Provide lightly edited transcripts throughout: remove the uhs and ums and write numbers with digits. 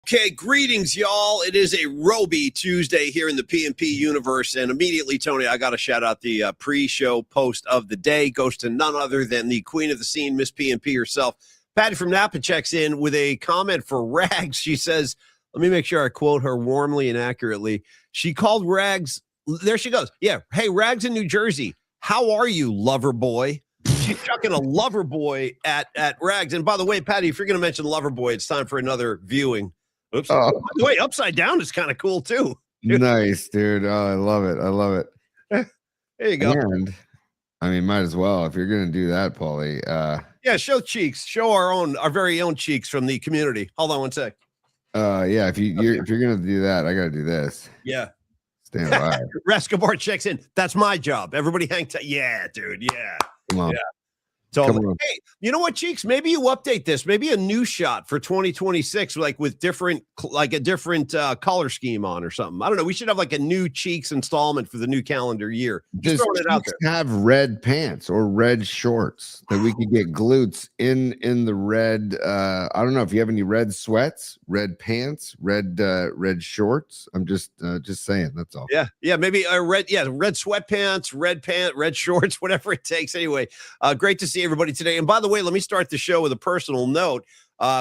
Okay, greetings, y'all. It is a Roby Tuesday here in the P&P universe. And immediately, Tony, I got to shout out the pre-show post of the day. Goes to none other than the queen of the scene, Miss P&P herself. Patty from Napa checks in with a comment for Rags. She says, let me make sure I quote her warmly and accurately. She called Rags, there she goes. Yeah, hey, Rags in New Jersey. How are you, lover boy? She's chucking a lover boy at Rags. And by the way, Patty, if you're going to mention lover boy, it's time for another viewing. Oops. By the way, upside down is kind of cool too. Nice, dude. Oh, I love it. I love it. There you go. And I mean, might as well if you're gonna do that, Paulie. Yeah, show cheeks. Show our very own cheeks from the community. Hold on one sec. Yeah, if you're gonna do that, I gotta do this. Yeah. Stand by. Rescobar checks in. That's my job. Everybody hang tight. Yeah, dude. Yeah. Come on. Yeah. So, hey, you know what, Cheeks? Maybe you update this. Maybe a new shot for 2026, like with a different color scheme on or something. I don't know. We should have like a new Cheeks installment for the new calendar year. Just it out there. Have red pants or red shorts that we could get glutes in the red. I don't know if you have any red sweats, red pants, red shorts. I'm just saying. That's all. Yeah. Maybe red sweatpants, red shorts, whatever it takes. Anyway, great to see everybody today. And by the way, let me start the show with a personal note.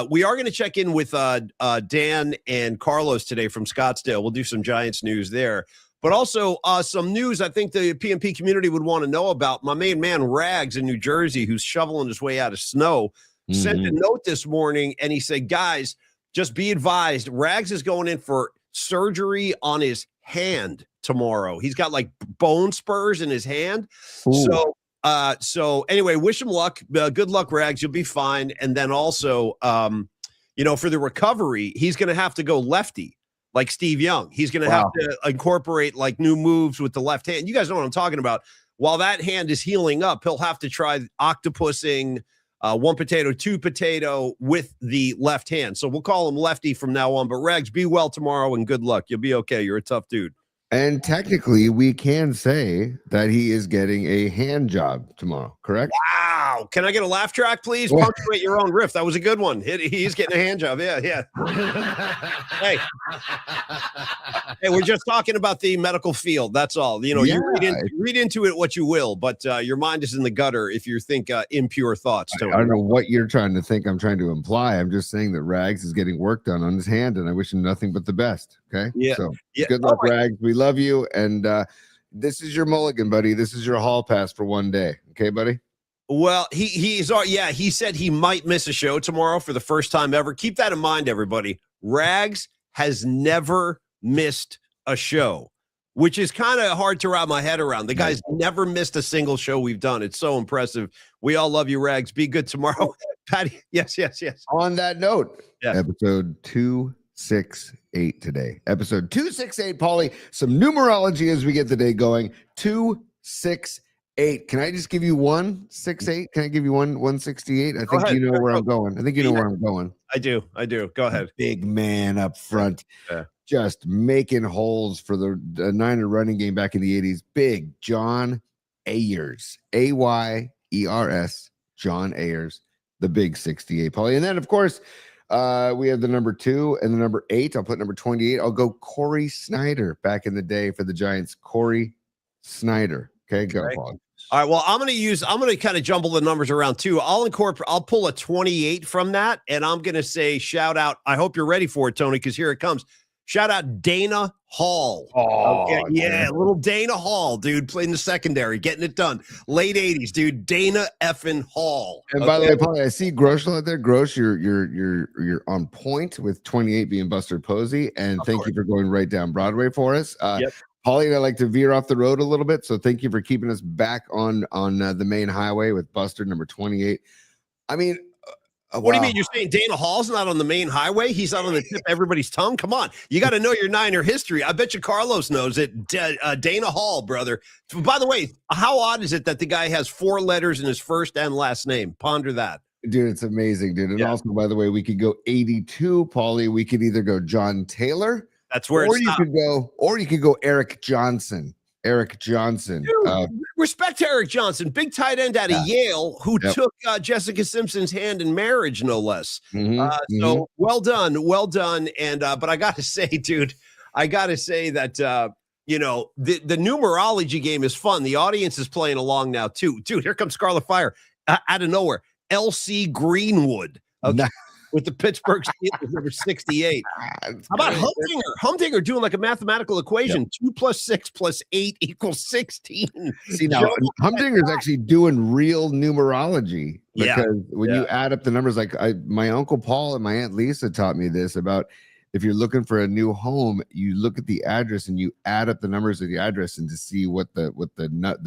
We are going to check in with Dan and Carlos today from Scottsdale. We'll do some Giants news there, but also some news I think the P&P community would want to know about. My main man Rags in New Jersey, who's shoveling his way out of snow, sent a note this morning, and he said, guys, just be advised, Rags is going in for surgery on his hand tomorrow. He's got like bone spurs in his hand. Ooh. So anyway, wish him luck. Good luck, Rags. You'll be fine. And then also, for the recovery, he's going to have to go lefty like Steve Young. He's going to have to incorporate like new moves with the left hand. You guys know what I'm talking about. While that hand is healing up, he'll have to try octopussing, one potato, two potato with the left hand. So we'll call him lefty from now on. But Rags, be well tomorrow and good luck. You'll be okay. You're a tough dude. And technically, we can say that he is getting a hand job tomorrow, correct? Wow. Can I get a laugh track, please? Punctuate your own riff. That was a good one. He's getting a hand job. Yeah. Hey, we're just talking about the medical field. That's all. You read into it what you will, but your mind is in the gutter if you think impure thoughts. I don't know what you're trying to think I'm trying to imply. I'm just saying that Rags is getting work done on his hand, and I wish him nothing but the best. Okay? Yeah. So good luck, Rags. We love you, and this is your mulligan, buddy. This is your hall pass for one day. Okay, buddy? Well, he said he might miss a show tomorrow for the first time ever. Keep that in mind, everybody. Rags has never missed a show, which is kind of hard to wrap my head around. The guy's never missed a single show we've done. It's so impressive. We all love you, Rags. Be good tomorrow. Patty, yes. On that note, episode 268 today. Episode 268, Paulie. Some numerology as we get the day going. 268. Can I just give you 168? Can I give you 168? I think you know where I'm going. I think you know where I'm going. I do. Go ahead. Big man up front. Just making holes for the Niner running game back in the 80s. Big John Ayers. Ayers. John Ayers. The big 68, Paulie. And then, of course, we have the number 2 and the number 8. I'll put number 28. I'll go Corey Snyder back in the day for the Giants. Corey Snyder. Okay, go on. All right. Well, I'm going to kind of jumble the numbers around too. I'll pull a 28 from that, and I'm going to say shout out. I hope you're ready for it, Tony, because here it comes. Shout out Dana Hall. Oh, okay. Yeah, little Dana Hall, dude, playing the secondary, getting it done. Late 80s, dude. Dana effing Hall. And by the way, Paulie, I see Grosh out there. Grosh, you're on point with 28 being Buster Posey, and thank you for going right down Broadway for us. Yep. Paulie and I like to veer off the road a little bit, so thank you for keeping us back on the main highway with Buster number 28. I mean, what do you mean? You're saying Dana Hall's not on the main highway? He's not on the tip of everybody's tongue? Come on. You got to know your Niner history. I bet you Carlos knows it. Dana Hall, brother. By the way, how odd is it that the guy has 4 letters in his first and last name? Ponder that. Dude, it's amazing, dude. And also, by the way, we could go 82, Paulie. We could either go John Taylor. That's where you could go Eric Johnson. Eric Johnson. Dude, respect to Eric Johnson, big tight end out of Yale, who took Jessica Simpson's hand in marriage, no less. So well done. And but I got to say, dude, that you know, the numerology game is fun. The audience is playing along now too. Dude, here comes Scarlet Fire out of nowhere. LC Greenwood. Okay. With the Pittsburgh Steelers, number 68. How about Humdinger? Humdinger doing like a mathematical equation. 2 + 6 + 8 = 16. See, now Humdinger's actually doing real numerology because when you add up the numbers, like my Uncle Paul and my Aunt Lisa taught me this about if you're looking for a new home, you look at the address and you add up the numbers of the address and to see what the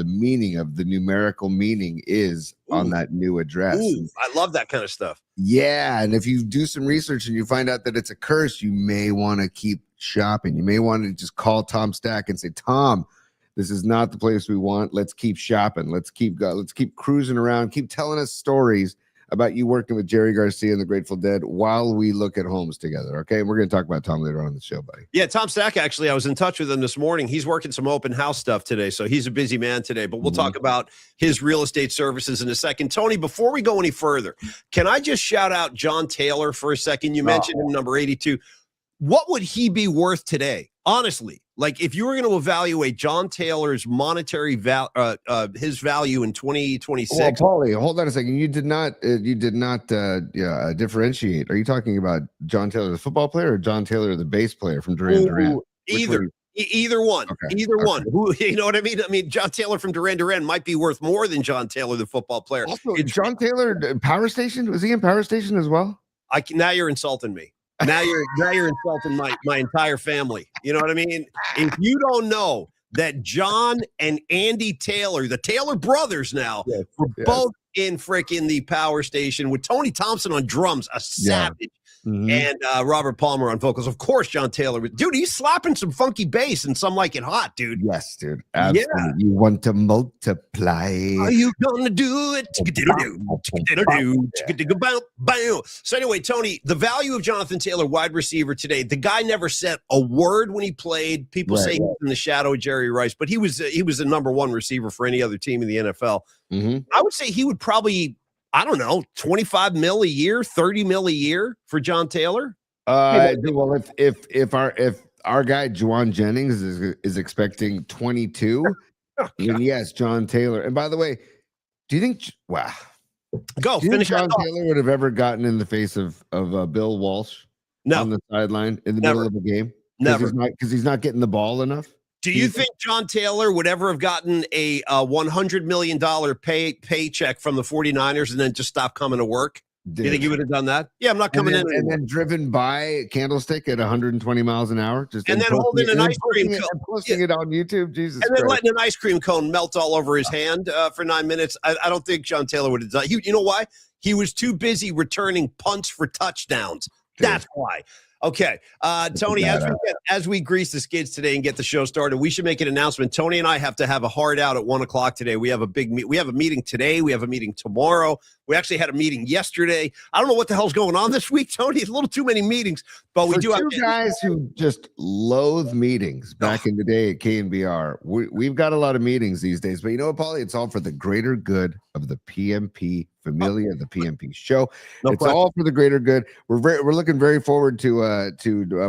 meaning of the numerical meaning is on that new address. I love that kind of stuff. Yeah, and if you do some research and you find out that it's a curse, you may want to keep shopping. You may want to just call Tom Stack and say, Tom, this is not the place we want. Let's keep shopping. Let's keep cruising around. Keep telling us stories about you working with Jerry Garcia and the Grateful Dead while we look at homes together. Okay. And we're going to talk about Tom later on in the show, buddy. Yeah. Tom Stack, actually, I was in touch with him this morning. He's working some open house stuff today. So he's a busy man today, but we'll talk about his real estate services in a second. Tony, before we go any further, can I just shout out John Taylor for a second? You mentioned him, number 82. What would he be worth today? Honestly, like if you were going to evaluate John Taylor's monetary his value in 2026. Well, Paulie, hold on a second. You did not differentiate. Are you talking about John Taylor, the football player, or John Taylor, the bass player from Duran Duran? Either one. One. Who, you know what I mean? I mean, John Taylor from Duran Duran might be worth more than John Taylor, the football player. Also, John Taylor, Power Station, was he in Power Station as well? Now you're insulting me. Now you're insulting my entire family. You know what I mean? If you don't know that John and Andy Taylor, the Taylor brothers now, were both in frickin' the Power Station with Tony Thompson on drums, a savage. And Robert Palmer on vocals. Of course, John Taylor. Dude, he's slapping some funky bass and some like it hot, dude. Yes, dude. Absolutely. Yeah. You want to multiply. Are you going to do it? So anyway, Tony, the value of Jonathan Taylor, wide receiver today, the guy never said a word when he played. People say he was in the shadow of Jerry Rice, but he was the number one receiver for any other team in the NFL. I would say he would probably, I don't know, 25 mil a year, 30 mil a year for John Taylor. Well, if our guy Juwan Jennings is expecting 22, then yes, John Taylor. And by the way, do you think? Wow, finish. John Taylor would have ever gotten in the face of Bill Walsh on the sideline in the middle of the game? Never, because he's not getting the ball enough. Do you think John Taylor would ever have gotten a $100 million paycheck from the 49ers and then just stop coming to work? Do you think he would have done that? Yeah, I'm not coming in. And then driven by Candlestick at 120 miles an hour. And then holding an ice cream cone. Posting it on YouTube, Jesus And then letting an ice cream cone melt all over his hand for 9 minutes. I don't think John Taylor would have done it. You know why? He was too busy returning punts for touchdowns. That's why. Okay, Tony, as we grease the skids today and get the show started, we should make an announcement. Tony and I have to have a hard out at 1 o'clock today. We have a we have a meeting today. We have a meeting tomorrow. We actually had a meeting yesterday. I don't know what the hell's going on this week, Tony. It's a little too many meetings, but we do have two guys who just loathe meetings back in the day at KNBR. We've got a lot of meetings these days, but you know what, Paulie? It's all for the greater good of the PMP Familia, the PMP show. All for the greater good. We're looking very forward to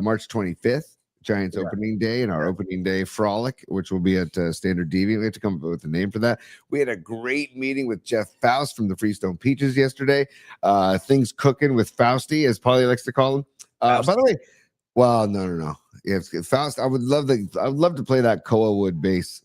March 25th, Giants opening day, and our opening day frolic, which will be at Standard Deviant. We have to come up with a name for that. We had a great meeting with Jeff Faust from the Freestone Peaches yesterday. Things cooking with Fausty, as Paulie likes to call him. By the way, well, no. If Faust, I would love to play that Koa Wood bass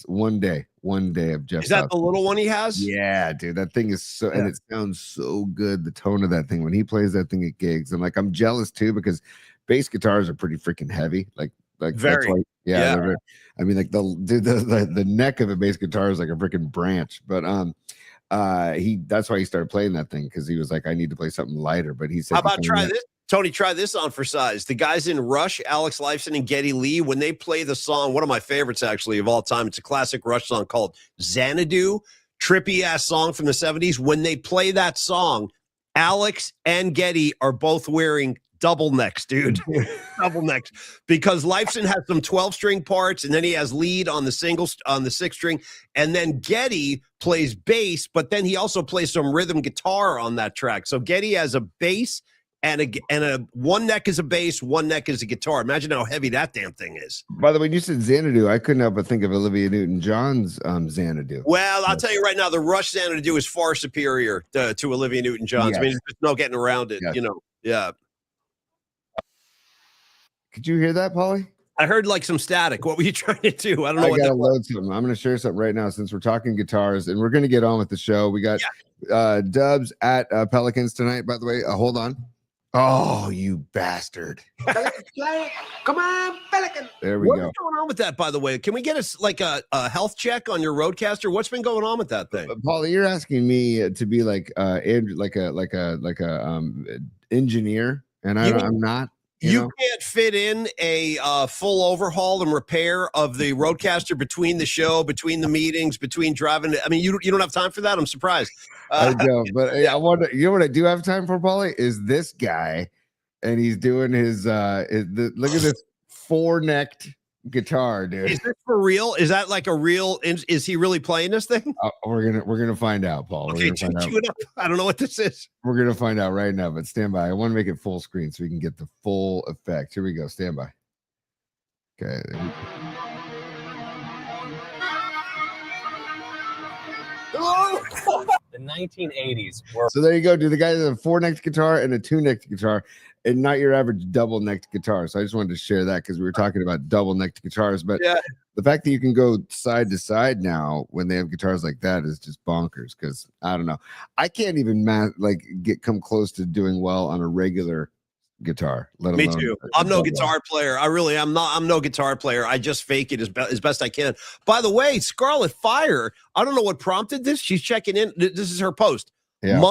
one day of Jeff. Is that Faust. The little one he has? Yeah, dude, that thing is so, and it sounds so good. The tone of that thing when he plays that thing at gigs, and I'm jealous too because bass guitars are pretty freaking heavy. Like very, very, I mean, like the neck of a bass guitar is like a freaking branch. But that's why he started playing that thing because he was like, I need to play something lighter. But he said, how about try this? Tony, try this on for size. The guys in Rush, Alex Lifeson and Geddy Lee, when they play the song, one of my favorites actually of all time, it's a classic Rush song called Xanadu, trippy ass song from the 70s. When they play that song, Alex and Geddy are both wearing double necks, dude. Double necks. Because Leifson has some 12-string parts, and then he has lead on the 6-string, and then Geddy plays bass, but then he also plays some rhythm guitar on that track. So Geddy has a bass and a one neck is a bass, one neck is a guitar. Imagine how heavy that damn thing is. By the way, you said Xanadu. I couldn't help but think of Olivia Newton-John's Xanadu. Well, I'll tell you right now, the Rush Xanadu is far superior to Olivia Newton-John's. Yes. I mean, there's no getting around it, Yes. Yeah. Could you hear that, Paulie? I heard like some static. What were you trying to do? I don't know. I gotta load something. I'm gonna share something right now since we're talking guitars, and we're gonna get on with the show. We got Dubs at Pelicans tonight. By the way, hold on. Oh, you bastard! Come on, Pelican. There we go. What's going on with that? By the way, can we get us like a health check on your Roadcaster? What's been going on with that thing? Paulie, you're asking me to be like engineer, and I'm not. You can't fit in a full overhaul and repair of the Roadcaster between the show, between the meetings, between driving. I mean, you don't have time for that. I'm surprised. I don't, but I wonder. You know what I do have time for, Paulie? Is this guy, and he's doing his look at this 4-necked guitar, dude. Is this for real? Is that like a real? Is he really playing this thing? We're gonna find out, Paul. Okay, cue it up. I don't know what this is. We're gonna find out right now, but stand by. I want to make it full screen so we can get the full effect. Here we go. Stand by. Okay. The 1980s were. So there you go, dude. The guy has a 4-necked guitar and a 2-necked guitar, and not your average double-necked guitar. So I just wanted to share that because we were talking about double-necked guitars. But the fact that you can go side to side now when they have guitars like that is just bonkers. Because I don't know, I can't even come close to doing well on a regular guitar. Me too. I'm no guitar player. I really am not. I'm no guitar player. I just fake it as best I can. By the way, Scarlet Fire, I don't know what prompted this. She's checking in. This is her post. Yeah.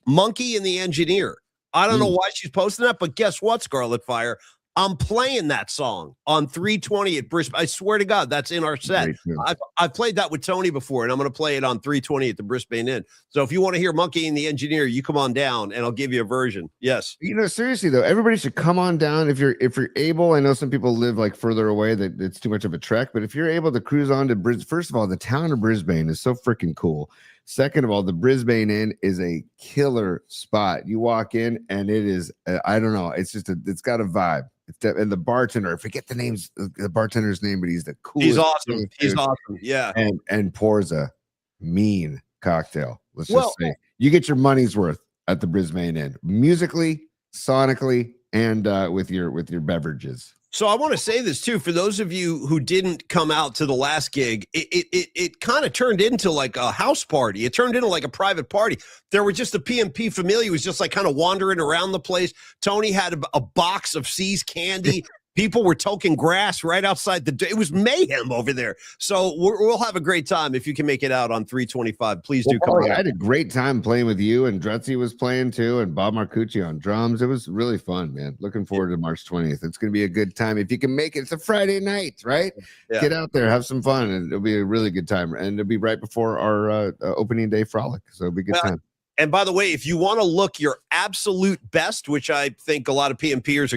Monkey and the Engineer. I don't know why she's posting that, but guess what, Scarlet Fire? I'm playing that song on 320 at Brisbane. I swear to God, that's in our set. I've played that with Tony before, and I'm going to play it on 320 at the Brisbane Inn. So if you want to hear Monkey and the Engineer, you come on down, and I'll give you a version. Yes. Seriously though, everybody should come on down if you're able. I know some people live like further away that it's too much of a trek, but if you're able to cruise on to Brisbane, first of all, the town of Brisbane is so freaking cool. Second of all, the Brisbane Inn is a killer spot. You walk in, and it is I don't know. It's just it's got a vibe. And the bartender, I forget the bartender's name, but he's the coolest. He's awesome. He's awesome. Yeah. And pours a mean cocktail. Let's just say you get your money's worth at the Brisbane Inn, musically, sonically, and with your beverages. So I want to say this too, for those of you who didn't come out to the last gig, it kind of turned into like a house party. It turned into like a private party. There were just the PMP family was just like kind of wandering around the place. Tony had a box of C's candy. People were toking grass right outside it was mayhem over there. So we'll have a great time if you can make it out on 325. Please do come. I had a great time playing with you, and Drutzy was playing too, and Bob Marcucci on drums. It was really fun, man. Looking forward to March 20th. It's going to be a good time if you can make it. It's a Friday night, right? Yeah. Get out there, have some fun, and it'll be a really good time. And it'll be right before our opening day frolic, so it'll be a good time. And by the way, if you want to look your absolute best, which I think a lot of PMPers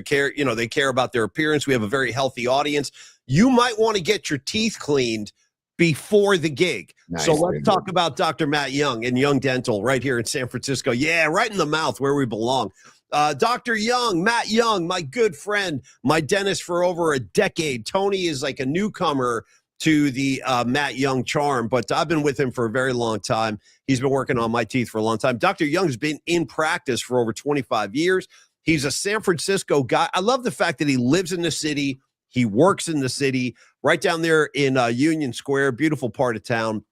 they care about their appearance. We have a very healthy audience. You might want to get your teeth cleaned before the gig. Nice, so let's talk about Dr. Matt Young and Young Dental right here in San Francisco. Yeah, right in the mouth where we belong. Dr. Young, Matt Young, my good friend, my dentist for over a decade. Tony is like a newcomer to the Matt Young charm, but I've been with him for a very long time. He's been working on my teeth for a long time. Dr. Young's been in practice for over 25 years. He's a San Francisco guy. I love the fact that he lives in the city. He works in the city, right down there in Union Square, beautiful part of town.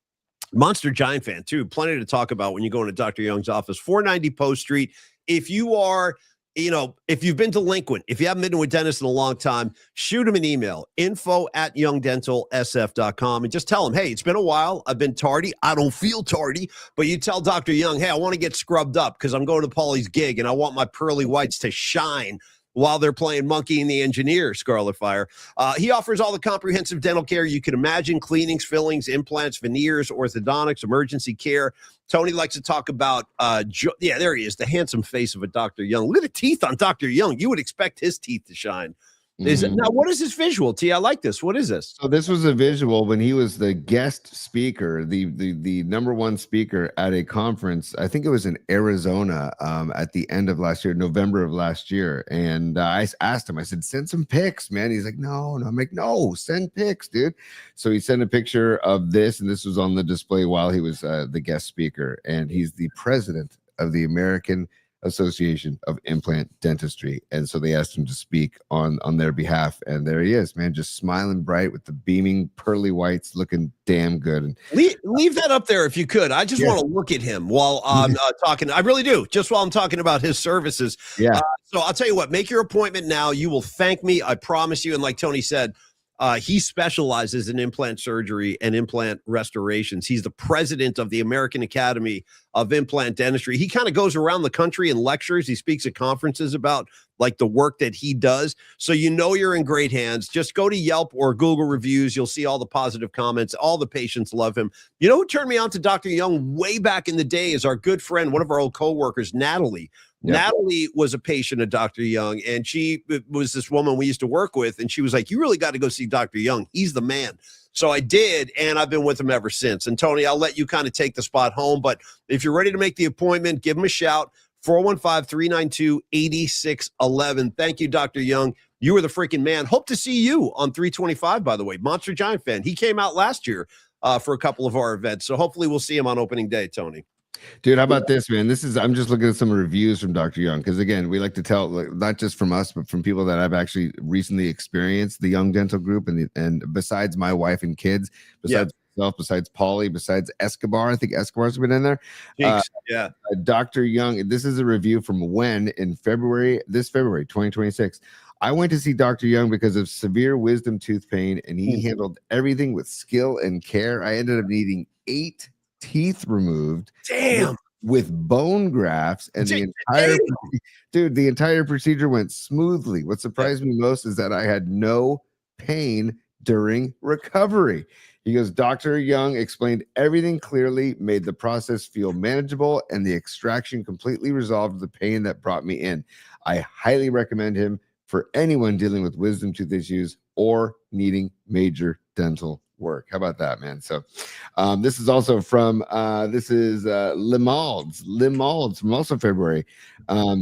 Monster Giant fan, too. Plenty to talk about when you go into Dr. Young's office. 490 Post Street. If you are if you've been delinquent, if you haven't been to a dentist in a long time, shoot him an email, info@youngdentalsf.com, and just tell him, hey, it's been a while. I've been tardy. I don't feel tardy, but you tell Dr. Young, hey, I want to get scrubbed up because I'm going to Paulie's gig and I want my pearly whites to shine. while they're playing Monkey and the Engineer, Scarlet Fire. He offers all the comprehensive dental care you can imagine: cleanings, fillings, implants, veneers, orthodontics, emergency care. Tony likes to talk about, there he is, the handsome face of a Dr. Young. Look at the teeth on Dr. Young. You would expect his teeth to shine. Now, what is this visual, T? I like this. What is this? So this was a visual when he was the guest speaker, the number one speaker at a conference. I think it was in Arizona at the end of last year, November of last year. And I asked him, I said, send some pics, man. He's like, no. I'm like, no, send pics, dude. So he sent a picture of this, and this was on the display while he was the guest speaker. And he's the president of the American Association of Implant Dentistry, and so they asked him to speak on their behalf, and there he is, man, just smiling bright with the beaming pearly whites, looking damn good. And leave that up there if you could. I just want to look at him while I'm talking. I really do, just while I'm talking about his services. So I'll tell you what, make your appointment now. You will thank me, I promise you. And like Tony said, he specializes in implant surgery and implant restorations. He's the president of the American Academy of Implant Dentistry. He kind of goes around the country and lectures. He speaks at conferences about like the work that he does. So you know you're in great hands. Just go to Yelp or Google reviews. You'll see all the positive comments. All the patients love him. You know who turned me on to Dr. Young way back in the day is our good friend, one of our old coworkers, Natalie. Yep. Natalie was a patient of Dr. Young, and she was this woman we used to work with, and she was like, you really got to go see Dr. Young. He's the man. So I did, and I've been with him ever since. And Tony, I'll let you kind of take the spot home, but if you're ready to make the appointment, give him a shout, 415-392-8611. Thank you, Dr. Young. You were the freaking man. Hope to see you on 325, by the way. Monster Giant fan. He came out last year for a couple of our events, so hopefully we'll see him on opening day, Tony. Dude, how about this, man? I'm just looking at some reviews from Dr. Young, because again, we like to tell, not just from us, but from people that I've actually recently experienced the Young Dental Group, and besides my wife and kids, besides myself, besides Paulie, besides Escobar. I think Escobar's been in there. Dr. Young, this is a review from this February 2026. I went to see Dr. Young because of severe wisdom tooth pain, and he handled everything with skill and care. I ended up needing 8 teeth removed with bone grafts, and the entire procedure went smoothly. What surprised me most is that I had no pain during recovery. He goes, Dr. Young explained everything clearly, made the process feel manageable, and the extraction completely resolved the pain that brought me in. I highly recommend him for anyone dealing with wisdom tooth issues or needing major dental work. How about that, man? So this is also from Limalds from also February.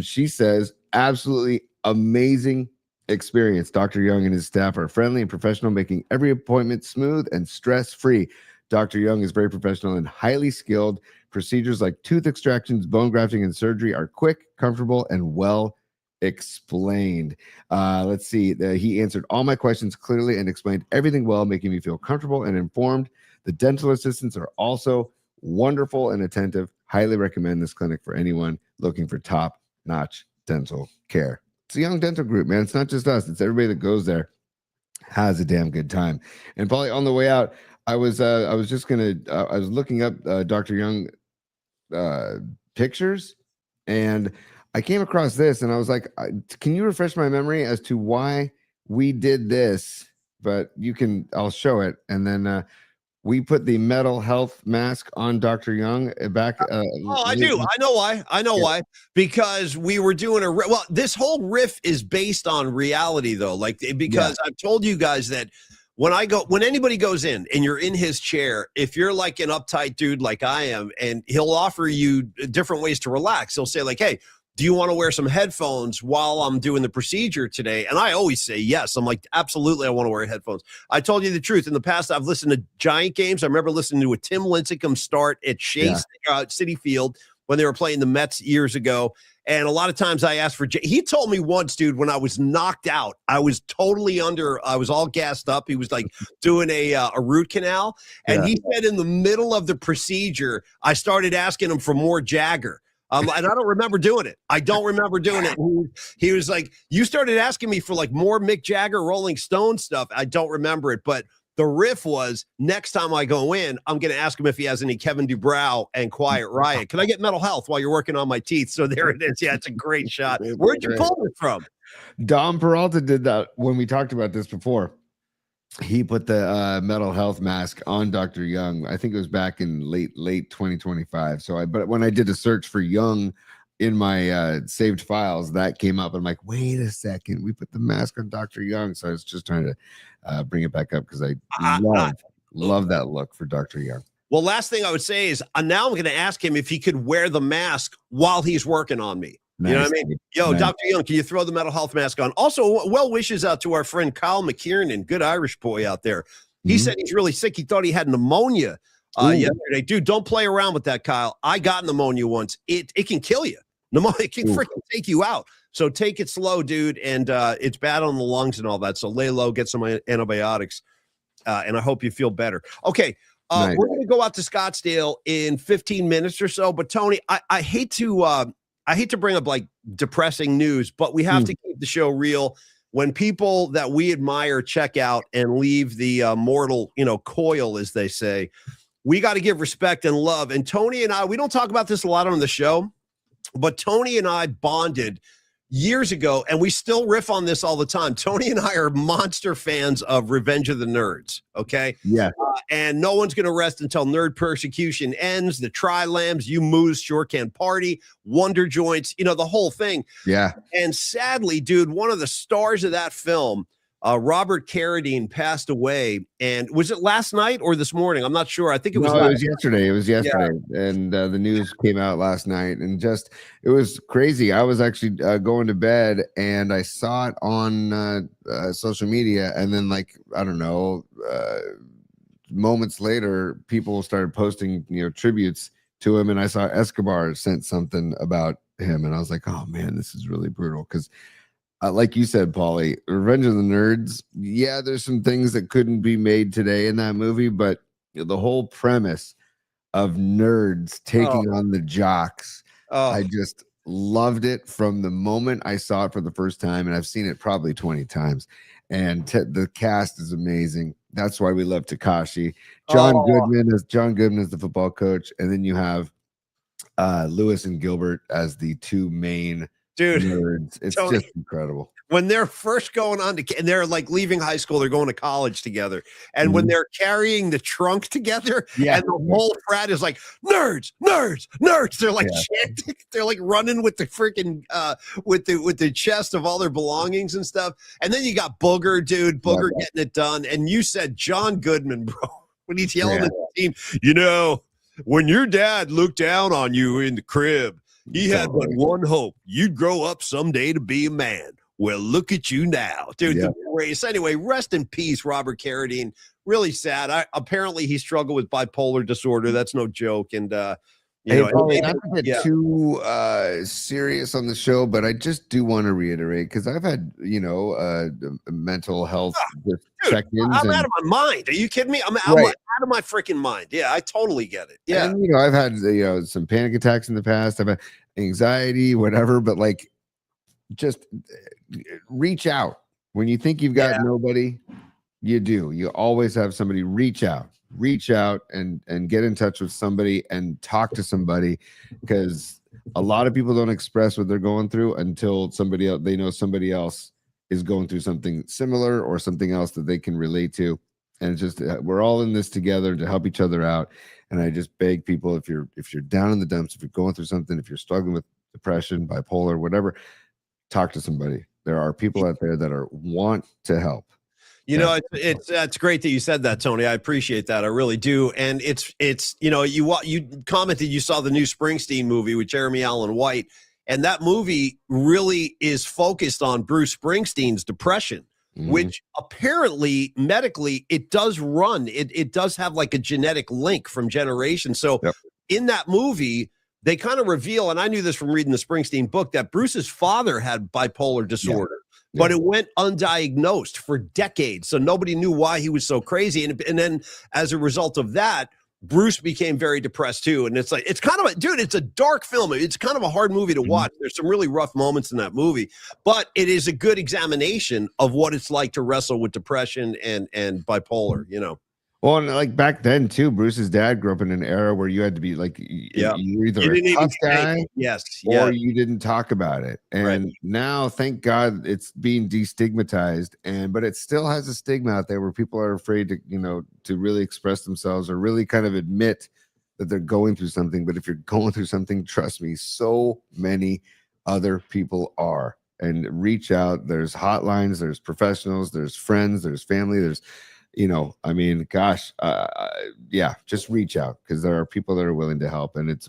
She says, absolutely amazing experience. Dr. Young and his staff are friendly and professional, making every appointment smooth and stress-free. Dr. Young is very professional and highly skilled. Procedures like tooth extractions, bone grafting, and surgery are quick, comfortable, and well explained. Let's see. He answered all my questions clearly and explained everything well, making me feel comfortable and informed. The dental assistants are also wonderful and attentive. Highly recommend this clinic for anyone looking for top-notch dental care. It's a Young Dental Group, man. It's not just us. It's everybody that goes there has a damn good time. And probably on the way out, I was looking up Dr. Young pictures, and I came across this, and I was like, can you refresh my memory as to why we did this? But I'll show it. And then we put the mental health mask on Dr. Young back. I do. I know why. Why. Because we were doing this whole riff is based on reality, though. Because I've told you guys that when anybody goes in and you're in his chair, if you're like an uptight dude like I am, and he'll offer you different ways to relax. He'll say like, hey, do you want to wear some headphones while I'm doing the procedure today? And I always say yes. I'm like, absolutely, I want to wear headphones. I told you the truth. In the past, I've listened to Giant games. I remember listening to a Tim Lincecum start at Shea City Field when they were playing the Mets years ago. And a lot of times I asked for he told me once, dude, when I was knocked out, I was all gassed up. He was like doing a root canal. And he said in the middle of the procedure, I started asking him for more Jagger. And I don't remember doing it. He was like, you started asking me for like more Mick Jagger, Rolling Stone stuff. I don't remember it. But the riff was, next time I go in, I'm going to ask him if he has any Kevin Dubrow and Quiet Riot. Can I get mental health while you're working on my teeth? So there it is. Yeah, it's a great shot. Where'd you pull it from? Dom Peralta did that when we talked about this before. He put the mental health mask on Dr. Young. I think it was back in late 2025. But when I did a search for Young in my saved files, that came up. I'm like, wait a second, we put the mask on Dr. Young. So I was just trying to bring it back up because I love that look for Dr. Young. Well, last thing I would say is now I'm going to ask him if he could wear the mask while he's working on me. Nice. You know what I mean? Yo, nice. Dr. Young, can you throw the mental health mask on? Also, well wishes out to our friend Kyle McKiernan, good Irish boy out there. He said he's really sick. He thought he had pneumonia yesterday. Dude, don't play around with that, Kyle. I got pneumonia once. It can kill you. Pneumonia, it can freaking take you out. So take it slow, dude. And it's bad on the lungs and all that. So lay low, get some antibiotics. And I hope you feel better. Okay. Nice. We're going to go out to Scottsdale in 15 minutes or so. But Tony, I hate to bring up like depressing news, but we have to keep the show real. When people that we admire check out and leave the mortal, coil, as they say, we got to give respect and love. And Tony and I, we don't talk about this a lot on the show, but Tony and I bonded years ago, and we still riff on this all the time. Tony and I are monster fans of Revenge of the Nerds, okay? Yeah. And no one's going to rest until nerd persecution ends, the Tri-Lambs, You Moose, Sure Can Party, Wonder Joints, the whole thing. Yeah. And sadly, dude, one of the stars of that film, Robert Carradine, passed away. And was it last night or this morning? I'm not sure. I think it was yesterday. It was yesterday. Yeah. And the news came out last night, and it was crazy. I was actually going to bed, and I saw it on social media. And then, I don't know, moments later, people started posting, tributes to him. And I saw Escobar sent something about him. And I was like, oh man, this is really brutal. Because like you said, Paulie, Revenge of the Nerds, yeah, there's some things that couldn't be made today in that movie, but the whole premise of nerds taking on the jocks, I just loved it from the moment I saw it for the first time, and I've seen it probably 20 times. And the cast is amazing. That's why we love Tekashi. John Goodman is the football coach, and then you have Lewis and Gilbert as the two main nerds. It's Tony, just incredible. When they're first going on and they're like leaving high school, they're going to college together. And when they're carrying the trunk together, and the whole frat is like, nerds. They're like chanting, they're like running with the freaking with the chest of all their belongings and stuff. And then you got Booger, dude, getting it done. And you said John Goodman, bro, when he's yelling at the team, when your dad looked down on you in the crib, he had but one hope. You'd grow up someday to be a man. Well, look at you now. Dude, the race. Anyway, rest in peace, Robert Carradine. Really sad. Apparently he struggled with bipolar disorder. That's no joke. And, Paulie, not to get too serious on the show, but I just do want to reiterate, because I've had, mental health check-ins. I'm out of my mind. Are you kidding me? I'm out of my freaking mind. Yeah, I totally get it. Yeah. And, I've had, some panic attacks in the past. I've had anxiety, whatever, but just reach out. When you think you've got nobody, you do. You always have somebody. Reach out and get in touch with somebody and talk to somebody, because a lot of people don't express what they're going through until they know somebody else is going through something similar or something else that they can relate to. And it's just, we're all in this together to help each other out. And I just beg people, if you're down in the dumps, if you're going through something, if you're struggling with depression, bipolar, whatever, talk to somebody. There are people out there that want to help. It's great that you said that, Tony. I appreciate that. I really do. And it's you commented you saw the new Springsteen movie with Jeremy Allen White, and that movie really is focused on Bruce Springsteen's depression, which apparently medically it does run. It does have like a genetic link from generations. So in that movie, they kind of reveal, and I knew this from reading the Springsteen book, that Bruce's father had bipolar disorder. But it went undiagnosed for decades. So nobody knew why he was so crazy. And then as a result of that, Bruce became very depressed too. And it's kind of it's a dark film. It's kind of a hard movie to watch. There's some really rough moments in that movie, but it is a good examination of what it's like to wrestle with depression and bipolar, Well, and like back then too, Bruce's dad grew up in an era where you had to be like, Yeah. you were either You a didn't even tough guy, yes, or you didn't talk about it. Right. And now, thank God, it's being destigmatized. But it still has a stigma out there where people are afraid to, to really express themselves or really kind of admit that they're going through something. But if you're going through something, trust me, so many other people are. And reach out. There's hotlines, there's professionals, there's friends, there's family, there's I mean, gosh, yeah, just reach out, because there are people that are willing to help, and it's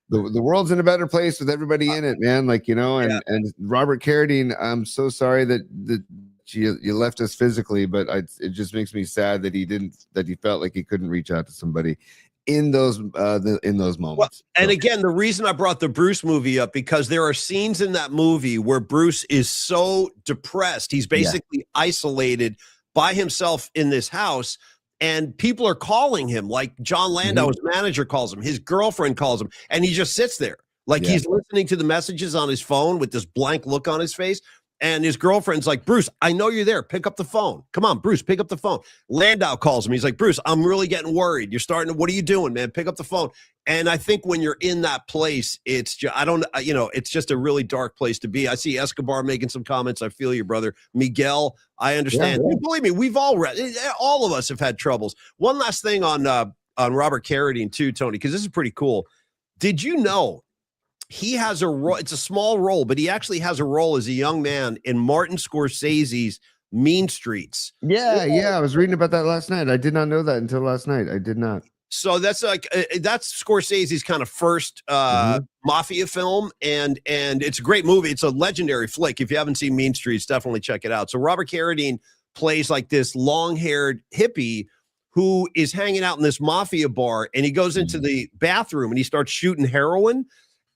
the world's in a better place with everybody in it, man. Like, and Robert Carradine, I'm so sorry that you left us physically, but it just makes me sad that he felt like he couldn't reach out to somebody in those moments. Well, and again, the reason I brought the Bruce movie up, because there are scenes in that movie where Bruce is so depressed, he's basically isolated by himself in this house, and people are calling him, like John Landau, his manager, calls him, his girlfriend calls him, and he just sits there like he's listening to the messages on his phone with this blank look on his face. And his girlfriend's like, Bruce, I know you're there. Pick up the phone. Come on, Bruce, pick up the phone. Landau calls him. He's like, Bruce, I'm really getting worried. You're starting to, what are you doing, man? Pick up the phone. And I think when you're in that place, it's just, it's just a really dark place to be. I see Escobar making some comments. I feel you, brother. Miguel, I understand. Yeah. Believe me, we've all of us have had troubles. One last thing on Robert Carradine too, Tony, because this is pretty cool. Did you know he has a role? It's a small role, but he actually has a role as a young man in Martin Scorsese's Mean Streets. Yeah. I was reading about that last night. I did not know that until last night. I did not. So that's that's Scorsese's kind of first mafia film, and it's a great movie. It's a legendary flick. If you haven't seen Mean Streets, definitely check it out. So Robert Carradine plays like this long-haired hippie who is hanging out in this mafia bar, and he goes into the bathroom and he starts shooting heroin.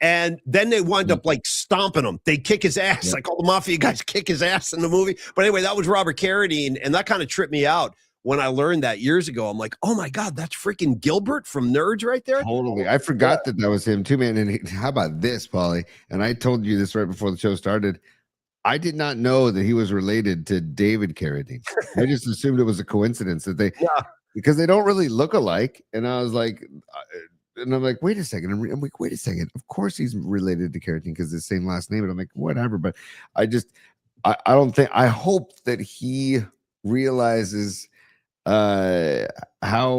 And then they wind up like stomping him. They kick his ass. Like all the mafia guys kick his ass in the movie. But anyway, that was Robert Carradine. And that kind of tripped me out when I learned that years ago. I'm like, oh my God, that's freaking Gilbert from Nerds right there. Totally. I forgot that was him too, man. And how about this, Paulie? And I told you this right before the show started. I did not know that he was related to David Carradine. I just assumed it was a coincidence that because they don't really look alike. And I was like, and I'm like, wait a second. I'm like, wait a second. Of course he's related to Carradine because the same last name. And I'm like, whatever. But I don't think, I hope that he realizes how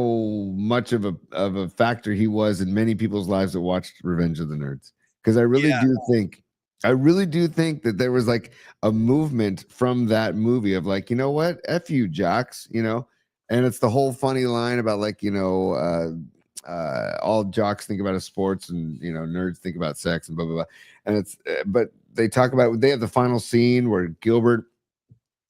much of a factor he was in many people's lives that watched Revenge of the Nerds. Because I really do think that there was like a movement from that movie of like, you know what? F you, jocks, and it's the whole funny line about like, all jocks think about sports and nerds think about sex and blah blah blah. And it's but they have the final scene where Gilbert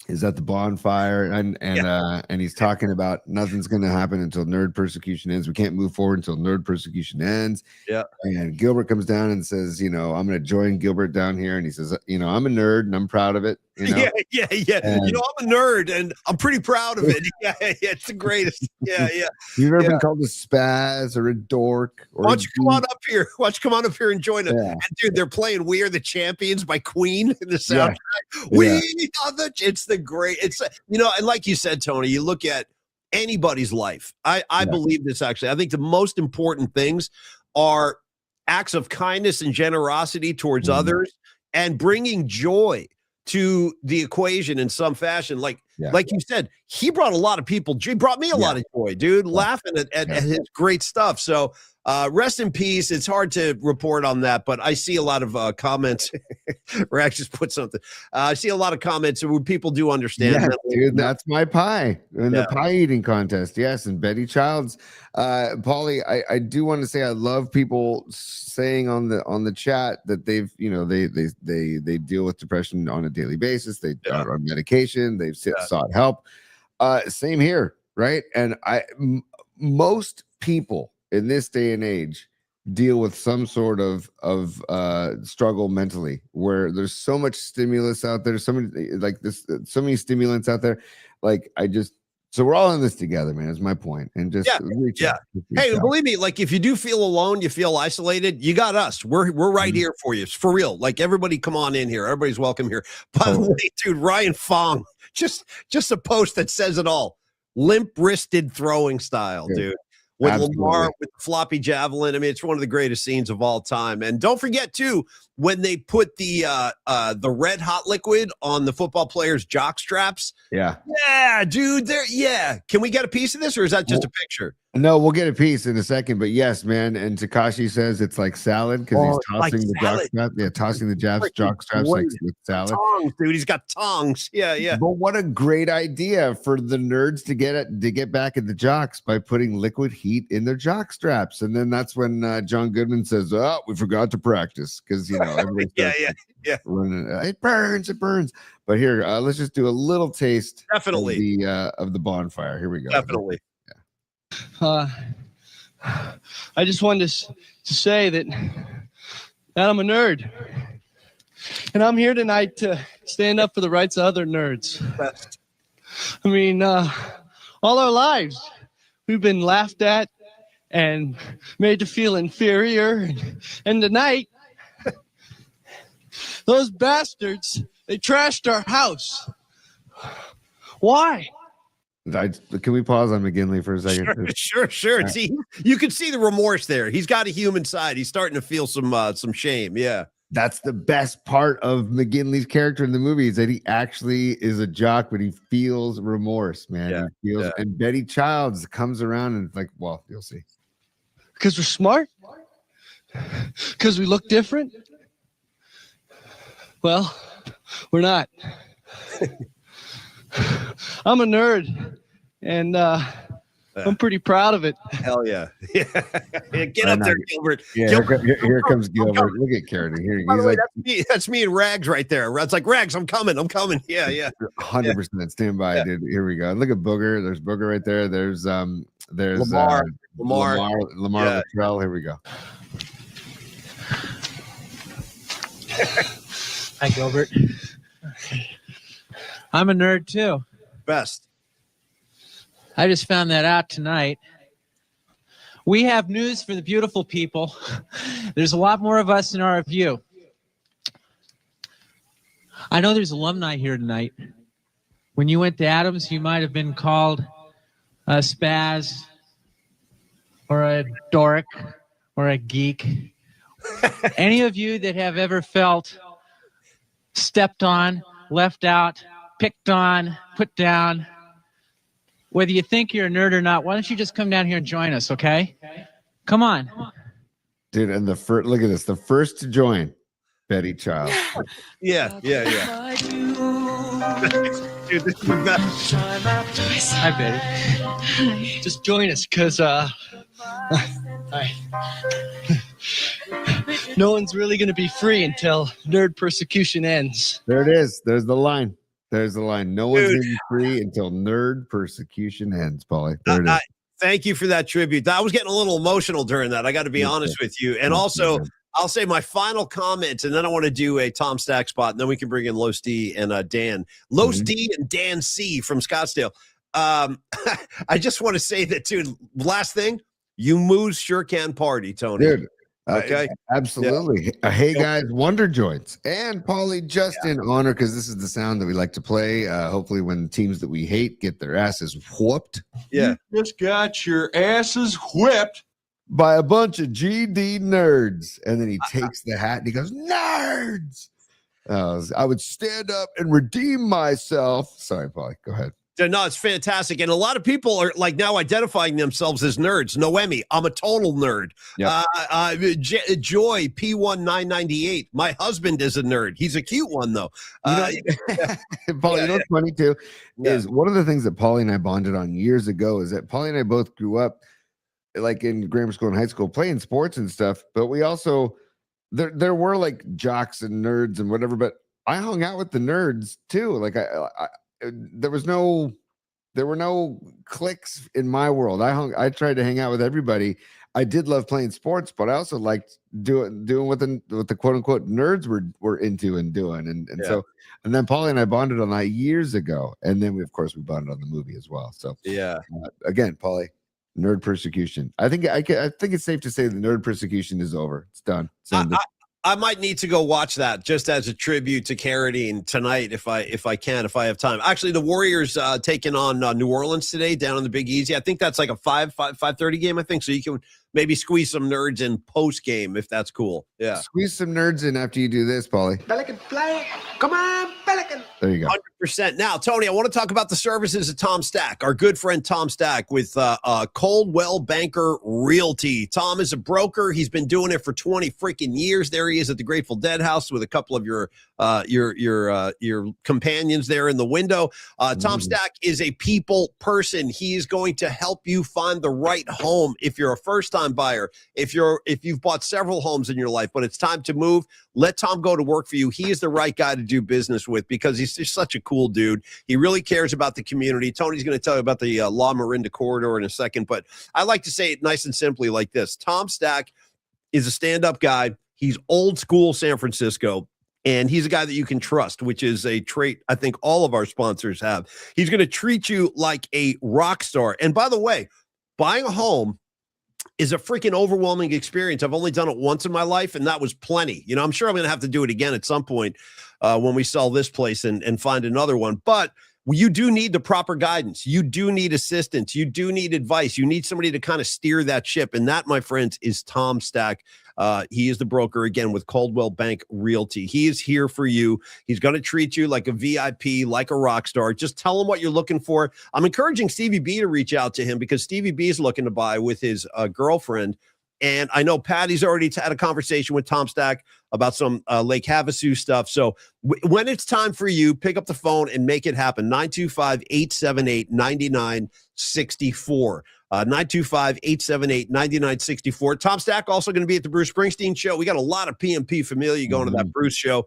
is at the bonfire and he's talking about nothing's going to happen until nerd persecution ends. We can't move forward until nerd persecution ends. Yeah. And Gilbert comes down and says, I'm going to join Gilbert down here. And he says, I'm a nerd and I'm proud of it. Yeah. And, I'm a nerd and I'm pretty proud of it. Yeah. It's the greatest. Yeah. You've ever been called a spaz or a dork? Or Why don't you come on up here? Why don't you come on up here and join us? Yeah. And dude, they're playing "We Are the Champions" by Queen in the soundtrack. Yeah. We are the. It's the great. It's and like you said, Tony, you look at anybody's life. I believe this actually. I think the most important things are acts of kindness and generosity towards others, and bringing joy to the equation in some fashion. Like you said, he brought a lot of people. He brought me a lot of joy, dude, laughing at his great stuff. So rest in peace. It's hard to report on that, but I see a lot of comments. Rex just put something. I see a lot of comments where people do understand. Yeah, dude, that's my pie in the pie eating contest. Yes, and Betty Childs. Paulie, I do want to say I love people saying on the chat that they've they deal with depression on a daily basis. They are on medication. They've sought help. Same here, right? And most people in this day and age deal with some sort of struggle mentally, where there's so much stimulus out there, so many stimulants out there. So we're all in this together, man, is my point. And just reach out. Hey, believe me, like if you do feel alone, you feel isolated, you got us. We're right here for you. It's for real. Like everybody come on in here. Everybody's welcome here. By the way, dude, Ryan Fong, just a post that says it all. limp-wristed throwing style, dude. With Absolutely. Lamar with the floppy javelin. I mean, it's one of the greatest scenes of all time. And don't forget too, when they put the red hot liquid on the football players' jock straps. Yeah. Yeah, dude. There. Yeah. Can we get a piece of this, or is that just a picture? No, we'll get a piece in a second, but yes, man. And Takashi says it's like salad because he's tossing the jock strap. Yeah, tossing the jock straps like with salad. Tongs, dude. He's got tongs. Yeah, yeah. But what a great idea for the nerds to get back at the jocks by putting liquid heat in their jock straps. And then that's when John Goodman says, "Oh, we forgot to practice," because everybody yeah. running, it burns. But here, let's just do a little taste. Definitely of the bonfire. Here we go. Definitely. I just wanted to say that I'm a nerd, and I'm here tonight to stand up for the rights of other nerds. I mean, all our lives we've been laughed at and made to feel inferior, and tonight those bastards, they trashed our house. Why? Can we pause on McGinley for a second? Sure. See, you can see the remorse there. He's got a human side. He's starting to feel some shame. Yeah. That's the best part of McGinley's character in the movie is that he actually is a jock, but he feels remorse, man. Yeah, he feels, and Betty Childs comes around and like, well, you'll see. Because we're smart? Because we look different? Well, we're not. I'm a nerd, and I'm pretty proud of it. Hell yeah. Get up there, Gilbert. Yeah, here comes Gilbert. Look at Carradine. Here, he's like, that's me and Rags right there. It's like, Rags, I'm coming. Yeah. 100% stand by, dude. Here we go. Look at Booger. There's Booger right there. There's Lamar Latrell. Here we go. Hi, Gilbert. I'm a nerd too. Best. I just found that out tonight. We have news for the beautiful people. There's a lot more of us in our review. I know there's alumni here tonight. When you went to Adams, you might have been called a spaz or a dork or a geek. Any of you that have ever felt stepped on, left out, picked on, put down, whether you think you're a nerd or not, why don't you just come down here and join us, okay? Come on. Dude, and look at this. The first to join, Betty Childs. Yeah. Dude, this is the best. Hi, Betty. Just join us, because no one's really going to be free until nerd persecution ends. There it is. There's the line. No one's going to be free until nerd persecution ends, Paulie. There it is. Thank you for that tribute. I was getting a little emotional during that. I got to be honest with you. And also, I'll say my final comment, and then I want to do a Tom Stack spot, and then we can bring in Los D and Dan. Los D and Dan C from Scottsdale. I just want to say that, dude, last thing, you moves sure can party, Tony. Dude. Okay. Absolutely. Yeah. Hey guys, Wonder Joints and Paulie, just in honor, because this is the sound that we like to play. Hopefully, when teams that we hate get their asses whooped. Yeah. You just got your asses whipped By a bunch of GD nerds. And then he takes the hat and he goes, nerds. I would stand up and redeem myself. Sorry, Paulie. Go ahead. No, it's fantastic. And a lot of people are like now identifying themselves as nerds. Noemi, I'm a total nerd. Yep. Joy, P1998. My husband is a nerd. He's a cute one, though. Paulie, you know what's funny, too? Is one of the things that Paulie and I bonded on years ago is that Paulie and I both grew up like in grammar school and high school playing sports and stuff. But we also, there were like jocks and nerds and whatever. But I hung out with the nerds, too. Like there were no cliques in my world. I tried to hang out with everybody. I did love playing sports, but I also liked doing what the quote unquote nerds were into and doing. And then Paulie and I bonded on that years ago. And then we bonded on the movie as well. So again, Paulie, nerd persecution. I think it's safe to say the nerd persecution is over. It's done. I might need to go watch that just as a tribute to Carradine tonight if I have time. Actually, the Warriors taking on New Orleans today down in the Big Easy. I think that's like a 5:30 game, I think. So you can maybe squeeze some nerds in post game if that's cool. Yeah. Squeeze some nerds in after you do this, Paulie. Pelican flag. Come on, Pelican. There you go. 100%. Now, Tony, I want to talk about the services of Tom Stack, our good friend Tom Stack with Coldwell Banker Realty. Tom is a broker. He's been doing it for 20 freaking years. There he is at the Grateful Dead house with a couple of your companions there in the window. Tom Stack is a people person. He is going to help you find the right home if you're a first-time buyer, if you've bought several homes in your life, but it's time to move. Let Tom go to work for you. He is the right guy to do business with because he's just such a cool dude. He really cares about the community. Tony's going to tell you about the La Marinda corridor in a second, but I like to say it nice and simply like this. Tom Stack is a stand-up guy. He's old school San Francisco, and he's a guy that you can trust, which is a trait I think all of our sponsors have. He's going to treat you like a rock star. And by the way, buying a home is a freaking overwhelming experience. I've only done it once in my life, and that was plenty. You know, I'm sure I'm going to have to do it again at some point when we sell this place and find another one. But you do need the proper guidance. You do need assistance. You do need advice. You need somebody to kind of steer that ship. And that, my friends, is Tom Stack. He is the broker, again, with Coldwell Bank Realty. He is here for you. He's going to treat you like a VIP, like a rock star. Just tell him what you're looking for. I'm encouraging Stevie B to reach out to him because Stevie B is looking to buy with his girlfriend. And I know Patty's already had a conversation with Tom Stack about some Lake Havasu stuff. So when it's time for you, pick up the phone and make it happen. 925-878-9964. 925-878-9964. Tom Stack also going to be at the Bruce Springsteen show. We got a lot of PMP familia going to that Bruce show.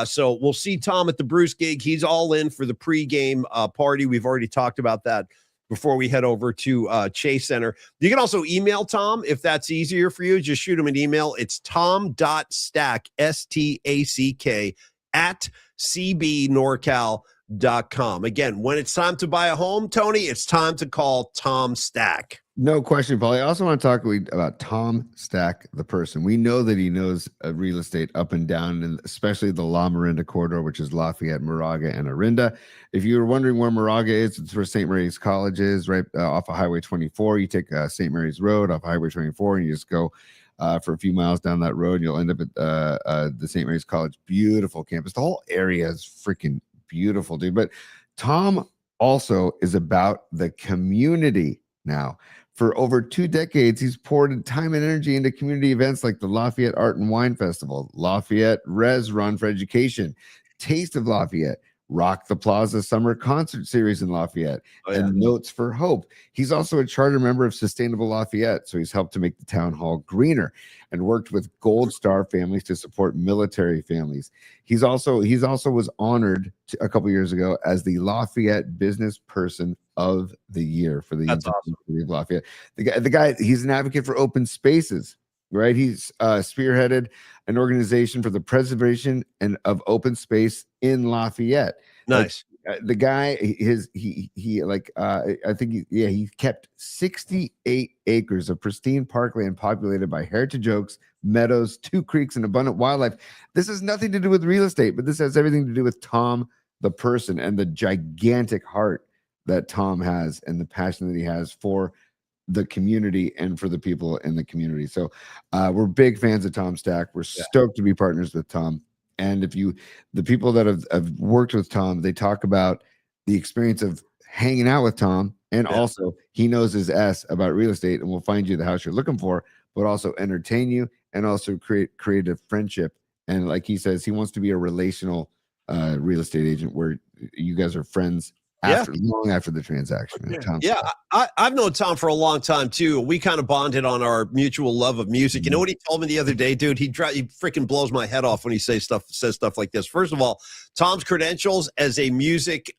So we'll see Tom at the Bruce gig. He's all in for the pregame party. We've already talked about that before we head over to Chase Center. You can also email Tom if that's easier for you. Just shoot him an email. It's tom.stack, S-T-A-C-K, at cbnorcal.com. Again, when it's time to buy a home, Tony, it's time to call Tom Stack. No question, Paulie. I also want to talk about Tom Stack, the person. We know that he knows real estate up and down, and especially the La Marinda corridor, which is Lafayette, Moraga, and Orinda. If you were wondering where Moraga is, it's where St. Mary's College is, right off of Highway 24. You take St. Mary's Road off Highway 24, and you just go for a few miles down that road, and you'll end up at the St. Mary's College. Beautiful campus. The whole area is freaking beautiful, dude. But Tom also is about the community now. For over 2 decades, he's poured time and energy into community events like the Lafayette Art and Wine Festival, Lafayette Res Run for Education, Taste of Lafayette, Rock the Plaza Summer Concert Series in Lafayette, and Notes for Hope. He's also a charter member of Sustainable Lafayette, so he's helped to make the town hall greener and worked with Gold Star families to support military families. He's also was honored a couple years ago as the Lafayette Business Person of the Year for the City of Lafayette. The guy, he's an advocate for open spaces, right? He's spearheaded an organization for the preservation of open space in Lafayette. Nice. The guy, I think he kept 68 acres of pristine parkland populated by heritage oaks, meadows, 2 creeks, and abundant wildlife. This has nothing to do with real estate, but this has everything to do with Tom, the person, and the gigantic heart that Tom has and the passion that he has for the community and for the people in the community. So we're big fans of Tom Stack. We're stoked to be partners with Tom. And the people that have worked with Tom, they talk about the experience of hanging out with Tom. And also he knows his ass about real estate and will find you the house you're looking for, but also entertain you and also create a friendship. And like he says, he wants to be a relational real estate agent where you guys are friends long after the transaction. I've known Tom for a long time too. We kind of bonded on our mutual love of music. You know what he told me the other day, dude? He freaking blows my head off when he says stuff like this. First of all, Tom's credentials as a music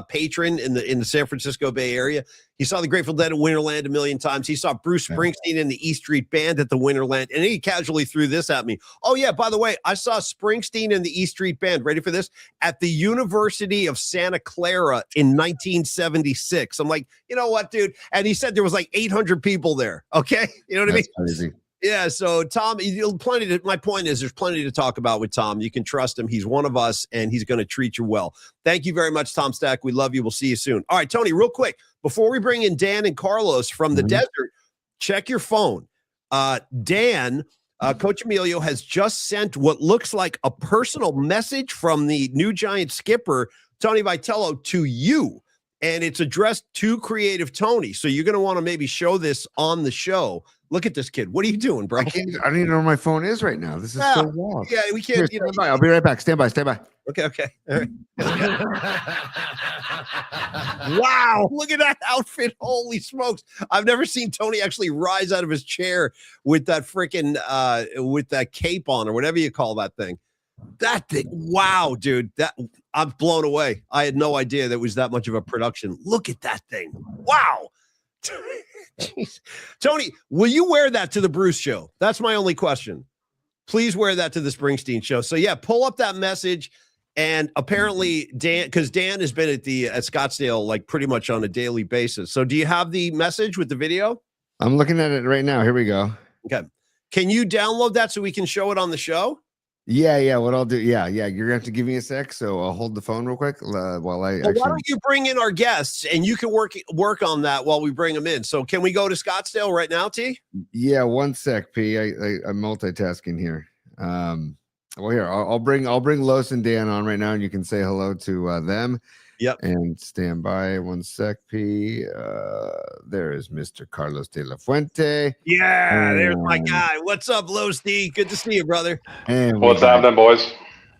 patron in the San Francisco Bay Area. He saw the Grateful Dead at Winterland a million times. He saw Bruce Springsteen and the E Street Band at the Winterland. And he casually threw this at me. Oh, yeah, by the way, I saw Springsteen and the E Street Band, ready for this, at the University of Santa Clara in 1976. I'm like, you know what, dude? And he said there was like 800 people there. Okay. You know what I mean? Crazy. Yeah, so Tom, my point is there's plenty to talk about with Tom. You can trust him. He's one of us, and he's going to treat you well. Thank you very much, Tom Stack. We love you. We'll see you soon. All right, Tony, real quick, before we bring in Dan and Carlos from the desert, check your phone. Dan, Coach Emilio has just sent what looks like a personal message from the new Giant skipper, Tony Vitello, to you. And it's addressed to Creative Tony. So you're going to want to maybe show this on the show. Look at this kid. What are you doing, bro? I don't even know where my phone is right now. This is so wild. Yeah, we can't. Here, stand by. I'll be right back. Stand by. Okay. All right. Wow. Look at that outfit. Holy smokes. I've never seen Tony actually rise out of his chair with that freaking with that cape on or whatever you call that thing. That thing. Wow, dude. I'm blown away. I had no idea that was that much of a production. Look at that thing. Wow. Jeez. Tony, will you wear that to the Bruce show? That's my only question. Please wear that to the Springsteen show. So yeah, pull up that message. And apparently Dan, because Dan has been at Scottsdale like pretty much on a daily basis. So do you have the message with the video? I'm looking at it right now. Here we go. Okay. Can you download that so we can show it on the show? Yeah. What I'll do. Yeah. You're gonna have to give me a sec. So I'll hold the phone real quick while I. Well, why don't you bring in our guests and you can work on that while we bring them in? So can we go to Scottsdale right now, T? Yeah. 1 sec, P. I'm multitasking here. Well, here I'll bring Los and Dan on right now, and you can say hello to them. Yep. And stand by 1 sec, P. There is Mr. Carlos de la Fuente. Yeah, there's my guy. What's up, Los D? Good to see you, brother. And what's happening, boys?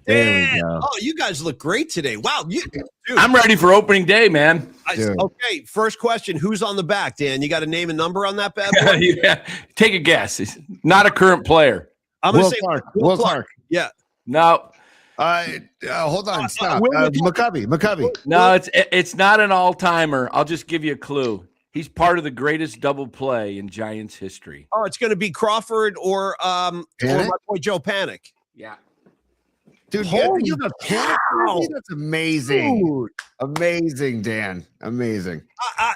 There we go. Oh, you guys look great today. Wow. Dude. I'm ready for opening day, man. Okay, first question. Who's on the back, Dan? You got a name and number on that bad boy? Yeah. Take a guess. He's not a current player. I'm going to say Will Clark. Yeah. No. Hold on. Stop. McCovey. No, it's not an all-timer. I'll just give you a clue. He's part of the greatest double play in Giants history. Oh, it's going to be Crawford or my boy Joe Panic. Yeah. Dude, you have a Panic jersey? That's amazing. Dude. Amazing, Dan. Amazing.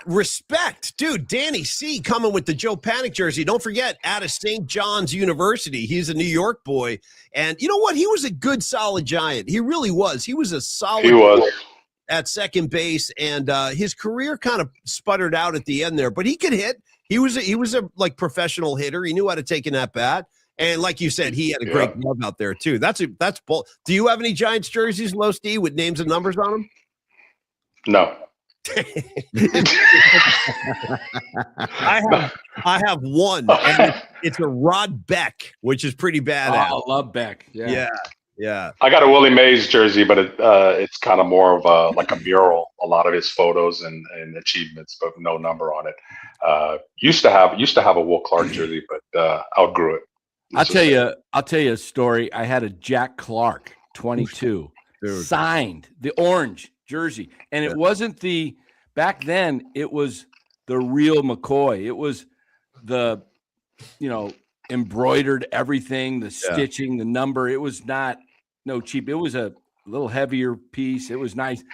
Respect. Dude, Danny C coming with the Joe Panic jersey. Don't forget, out of St. John's University. He's a New York boy. And you know what? He was a good, solid Giant. He really was. He was a solid boy at second base. And his career kind of sputtered out at the end there. But he could hit. He was a like professional hitter. He knew how to take in that bat. And like you said, he had a great glove out there too. That's bold. Do you have any Giants jerseys, Los D, with names and numbers on them? No. I have one. And it's a Rod Beck, which is pretty badass. Oh, I love Beck. Yeah. I got a Willie Mays jersey, but it's kind of more of like a mural. A lot of his photos and achievements, but no number on it. Used to have a Will Clark jersey, but outgrew it. I'll tell you a story. I had a Jack Clark 22 signed, the orange jersey, and it wasn't back then. It was the real McCoy. It was the embroidered everything, the stitching, the number. It was no cheap. It was a little heavier piece. It was nice,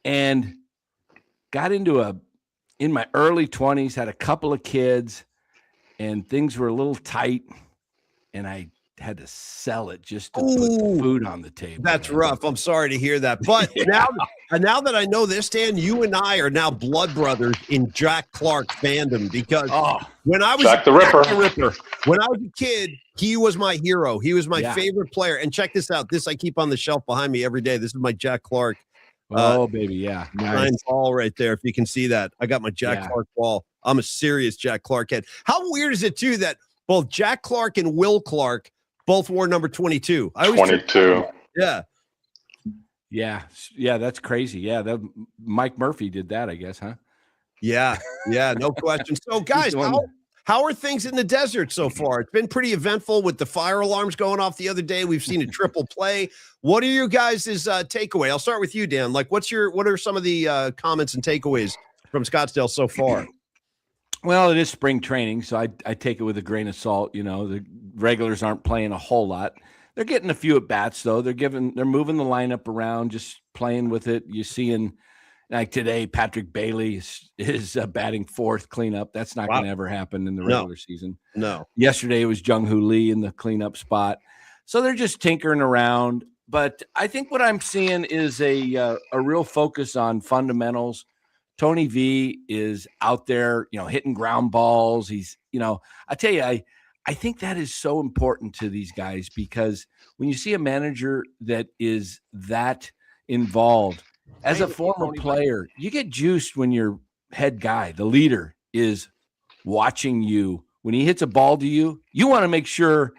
and got into in my early 20s. Had a couple of kids, and things were a little tight. And I had to sell it just to put food on the table. That's rough. I'm sorry to hear that. But now that I know this, Dan, you and I are now blood brothers in Jack Clark fandom because when I was Jack the Ripper. When I was a kid, he was my hero. He was my favorite player. And check this out. This I keep on the shelf behind me every day. This is my Jack Clark. Baby, yeah. Nice ball right there. If you can see that. I got my Jack Clark ball. I'm a serious Jack Clark head. How weird is it, too, that both Jack Clark and Will Clark both wore number 22. 22. Yeah, that's crazy. Yeah, Mike Murphy did that, I guess, huh? Yeah, no question. So, guys, how are things in the desert so far? It's been pretty eventful with the fire alarms going off the other day. We've seen a triple play. What are your guys' takeaway? I'll start with you, Dan. Like, what are some of the comments and takeaways from Scottsdale so far? Well, it is spring training, so I take it with a grain of salt. The regulars aren't playing a whole lot. They're getting a few at bats though. They're moving the lineup around, just playing with it. You're seeing, Like today, Patrick Bailey is batting fourth cleanup. That's not going to ever happen in the regular season. No. Yesterday it was Jung-Hoo Lee in the cleanup spot. So they're just tinkering around. But I think what I'm seeing is a real focus on fundamentals. Tony V is out there, hitting ground balls. He's, I tell you, I think that is so important to these guys, because when you see a manager that is that involved, as a former player, you get juiced when your head guy, the leader, is watching you. When he hits a ball to you, you want to make sure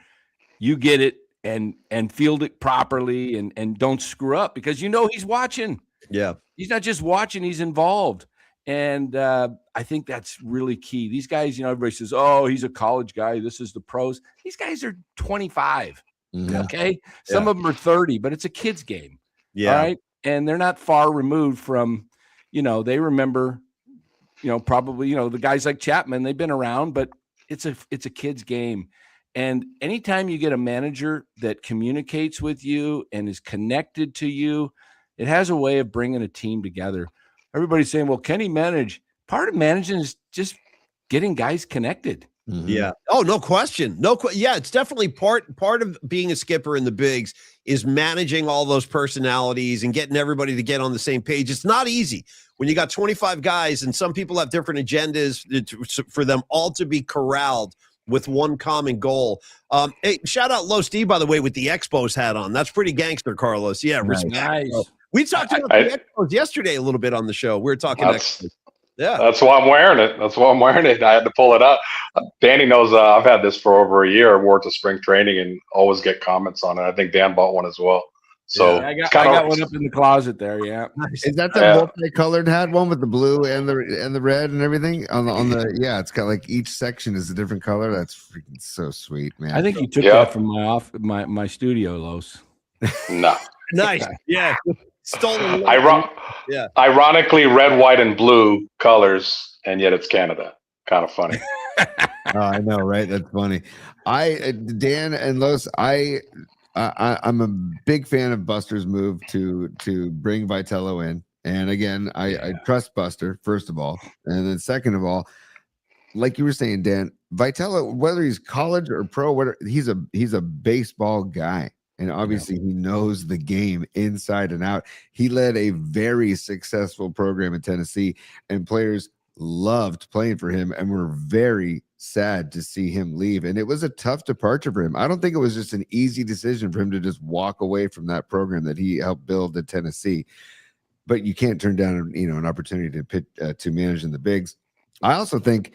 you get it and field it properly and don't screw up, because he's watching. Yeah. He's not just watching, he's involved. And I think that's really key. These guys, everybody says, oh, he's a college guy. This is the pros. These guys are 25. Yeah. Okay. Some of them are 30, but it's a kid's game. Yeah. All right. And they're not far removed from, they remember, probably, the guys like Chapman, they've been around, but it's a kid's game. And anytime you get a manager that communicates with you and is connected to you, it has a way of bringing a team together. Everybody's saying, well, can he manage? Part of managing is just getting guys connected. Mm-hmm. Yeah. Oh, no question. Yeah, it's definitely part of being a skipper in the bigs is managing all those personalities and getting everybody to get on the same page. It's not easy when you got 25 guys and some people have different agendas for them all to be corralled with one common goal. Hey, shout out Low Steve, by the way, with the Expos hat on. That's pretty gangster, Carlos. Yeah. Nice. We talked about the Expos yesterday a little bit on the show. We were talking Expos. Yeah, that's why I'm wearing it. I had to pull it up. Danny knows I've had this for over a year. I wore it to spring training and always get comments on it. I think Dan bought one as well. So I got one up in the closet there. Yeah, is that the multicolored hat one with the blue and the red and everything on the? Yeah, it's got like each section is a different color. That's freaking so sweet, man. I think you took that from my studio, Los. No, nice. Yeah. Stolen. Ironically, red, white, and blue colors, and yet it's Canada. Kind of funny. Oh, I know, right? That's funny. Dan and Los, I'm a big fan of Buster's move to bring Vitello in. And again, I trust Buster, first of all, and then second of all, like you were saying, Dan, Vitello, whether he's college or pro, he's a baseball guy. And obviously he knows the game inside and out. He led a very successful program in Tennessee, and players loved playing for him and were very sad to see him leave. And it was a tough departure for him. I don't think it was just an easy decision for him to just walk away from that program that he helped build at Tennessee. But you can't turn down, an opportunity to pitch, to manage in the bigs. I also think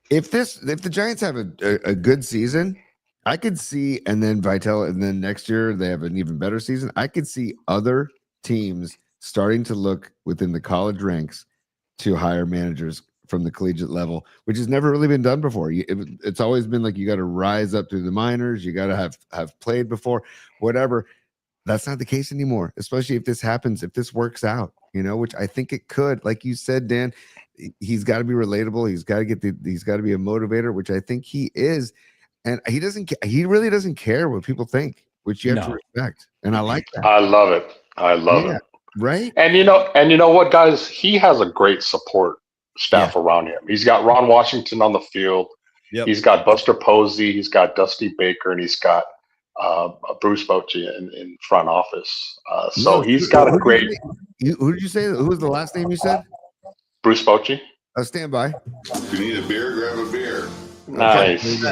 if the Giants have a good season, I could see, and then Vitello, and then next year they have an even better season. I could see other teams starting to look within the college ranks to hire managers from the collegiate level, which has never really been done before. It's always been like you got to rise up through the minors, you got to have played before, whatever. That's not the case anymore, especially if this happens, if this works out, which I think it could. Like you said, Dan, he's got to be relatable. He's got to be a motivator, which I think he is. And he really doesn't care what people think, which you have to respect. And I like that. I love it. it. Right. And you know what, guys? He has a great support staff around him. He's got Ron Washington on the field. Yep. He's got Buster Posey. He's got Dusty Baker, and he's got Bruce Bochy in front office. So he's got a great. Who did you say? Who was the last name you said? Bruce Bochy. Stand by. If you need a beer, grab a beer. Nice.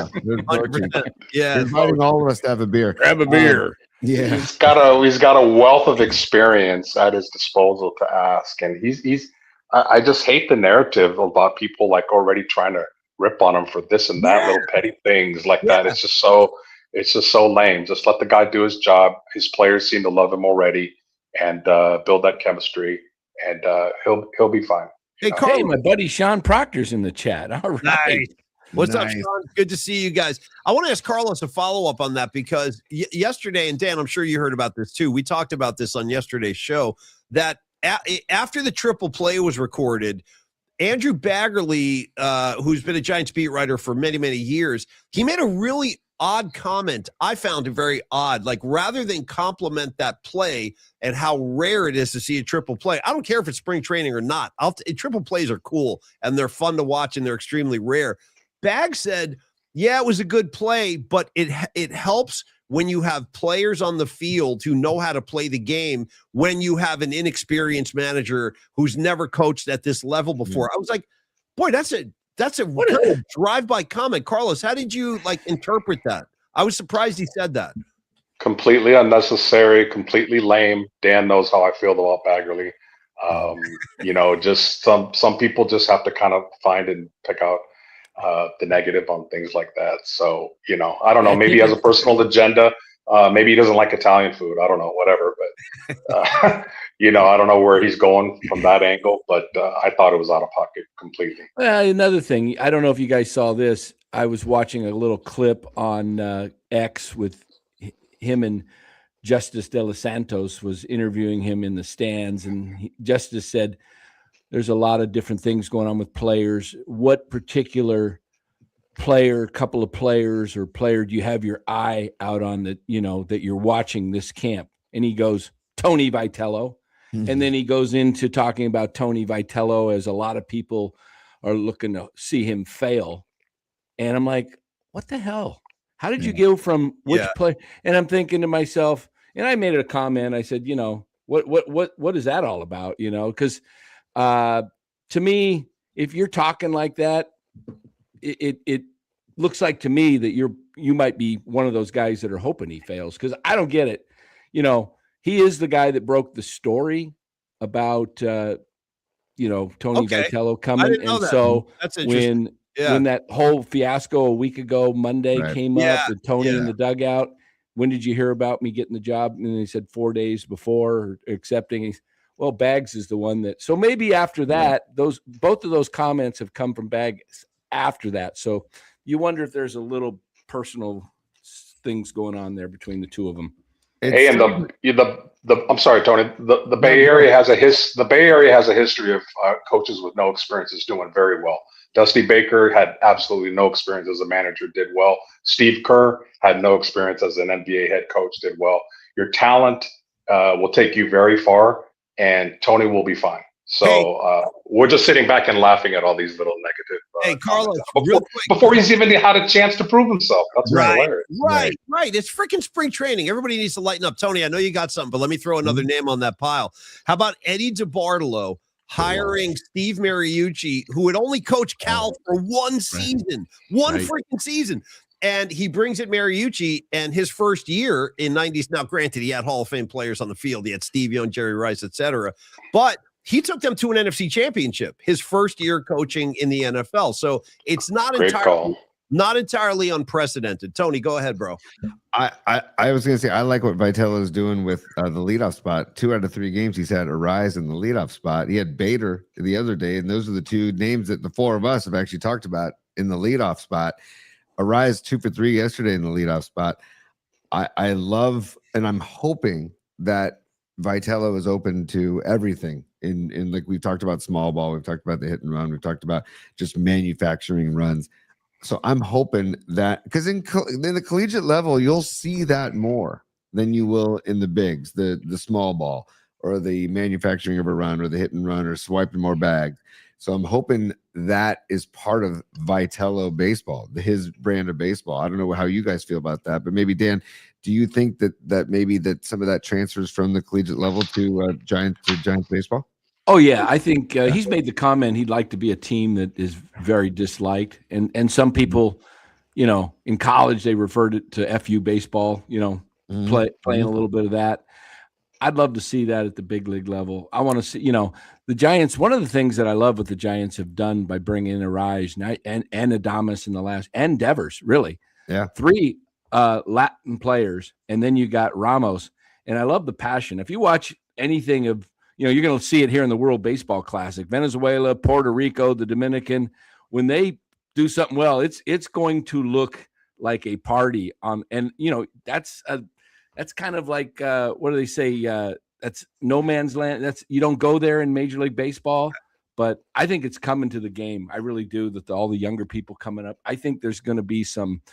Yeah, inviting all of us to have a beer. Grab a beer. Yeah, he's got a wealth of experience at his disposal to ask, and I just hate the narrative about people like already trying to rip on him for this and that little petty things like that. It's just so lame. Just let the guy do his job. His players seem to love him already, and build that chemistry, and he'll be fine. Hey, my buddy Sean Proctor's in the chat. All right. Nice. What's up, Sean? Good to see you guys. I want to ask Carlos a follow-up on that because yesterday, and Dan, I'm sure you heard about this too. We talked about this on yesterday's show, that after the triple play was recorded, Andrew Baggerly, who's been a Giants beat writer for many, many years, he made a really odd comment. I found it very odd. Like, rather than compliment that play and how rare it is to see a triple play, I don't care if it's spring training or not. Triple plays are cool and they're fun to watch and they're extremely rare. Bag said, yeah, it was a good play, but it helps when you have players on the field who know how to play the game, when you have an inexperienced manager who's never coached at this level before. I was like, boy, that's a drive-by comment. Carlos, how did you interpret that? I was surprised he said that. Completely unnecessary, completely lame. Dan knows how I feel about Baggerly. Just some people just have to kind of find and pick out the negative on things like that. So, I don't know, maybe he has a personal agenda. Maybe he doesn't like Italian food. I don't know, whatever. But, I don't know where he's going from that angle, but I thought it was out of pocket completely. Another thing, I don't know if you guys saw this. I was watching a little clip on X with him, and Justice De Los Santos was interviewing him in the stands. And Justice said, there's a lot of different things going on with players. What particular player, couple of players or player do you have your eye out on that, that you're watching this camp? And he goes, Tony Vitello. Mm-hmm. And then he goes into talking about Tony Vitello as a lot of people are looking to see him fail. And I'm like, what the hell? How did you go from which play? And I'm thinking to myself, and I made a comment. I said, what is that all about? Because to me, if you're talking like that, it looks like to me that you might be one of those guys that are hoping he fails, because I don't get it. He is the guy that broke the story about Tony Vitello coming, and so that's interesting. When that whole fiasco a week ago Monday came up with Tony in the dugout, when did you hear about me getting the job? And he said 4 days before accepting. Well, Bags is the one that. So maybe after that, both of those comments have come from Bags after that. So you wonder if there's a little personal things going on there between the two of them. Hey, and I'm sorry, Tony. The Bay Area has a history of coaches with no experience is doing very well. Dusty Baker had absolutely no experience as a manager, did well. Steve Kerr had no experience as an NBA head coach, did well. Your talent will take you very far, and Tony will be fine. So we're just sitting back and laughing at all these little negative. Hey, Carlos, before he's even had a chance to prove himself. That's hilarious. Right. It's freaking spring training. Everybody needs to lighten up. Tony, I know you got something, but let me throw another name on that pile. How about Eddie DeBartolo hiring Steve Mariucci, who had only coached Cal for one season, freaking season. And he brings in Mariucci, and his first year in 90s. Now, granted, he had Hall of Fame players on the field. He had Steve Young, Jerry Rice, etc. But he took them to an NFC championship his first year coaching in the NFL. So it's not entirely unprecedented. Tony, go ahead, bro. I was going to say, I like what Vitello is doing with the leadoff spot. 2 out of 3 games he's had Arise in the leadoff spot. He had Bader the other day, and those are the 2 names that the 4 of us have actually talked about in the leadoff spot. Arise 2 for 3 yesterday in the leadoff spot. I love, and I'm hoping that Vitello is open to everything. In like we've talked about small ball, we've talked about the hit and run, we've talked about just manufacturing runs. So I'm hoping that, because in the collegiate level, you'll see that more than you will in the bigs, the small ball or the manufacturing of a run or the hit and run or swiping more bags. So I'm hoping that is part of Vitello baseball, his brand of baseball. I don't know how you guys feel about that, but maybe Dan, do you think that maybe that some of that transfers from the collegiate level to Giants baseball? Oh yeah, I think he's made the comment he'd like to be a team that is very disliked, and some people, in college they referred it to FU baseball, playing a little bit of that. I'd love to see that at the big league level. I want to see, the Giants. One of the things that I love what the Giants have done by bringing in Arise and Adames in the last, and Devers, really, 3 Latin players, and then you got Ramos, and I love the passion. If you watch anything of, you're going to see it here in the World Baseball Classic, Venezuela, Puerto Rico, the Dominican, when they do something well, it's going to look like a party on, and that's kind of like what do they say? That's no man's land. That's, you don't go there in Major League Baseball, but I think it's coming to the game. I really do. That all the younger people coming up, I think there's going to be some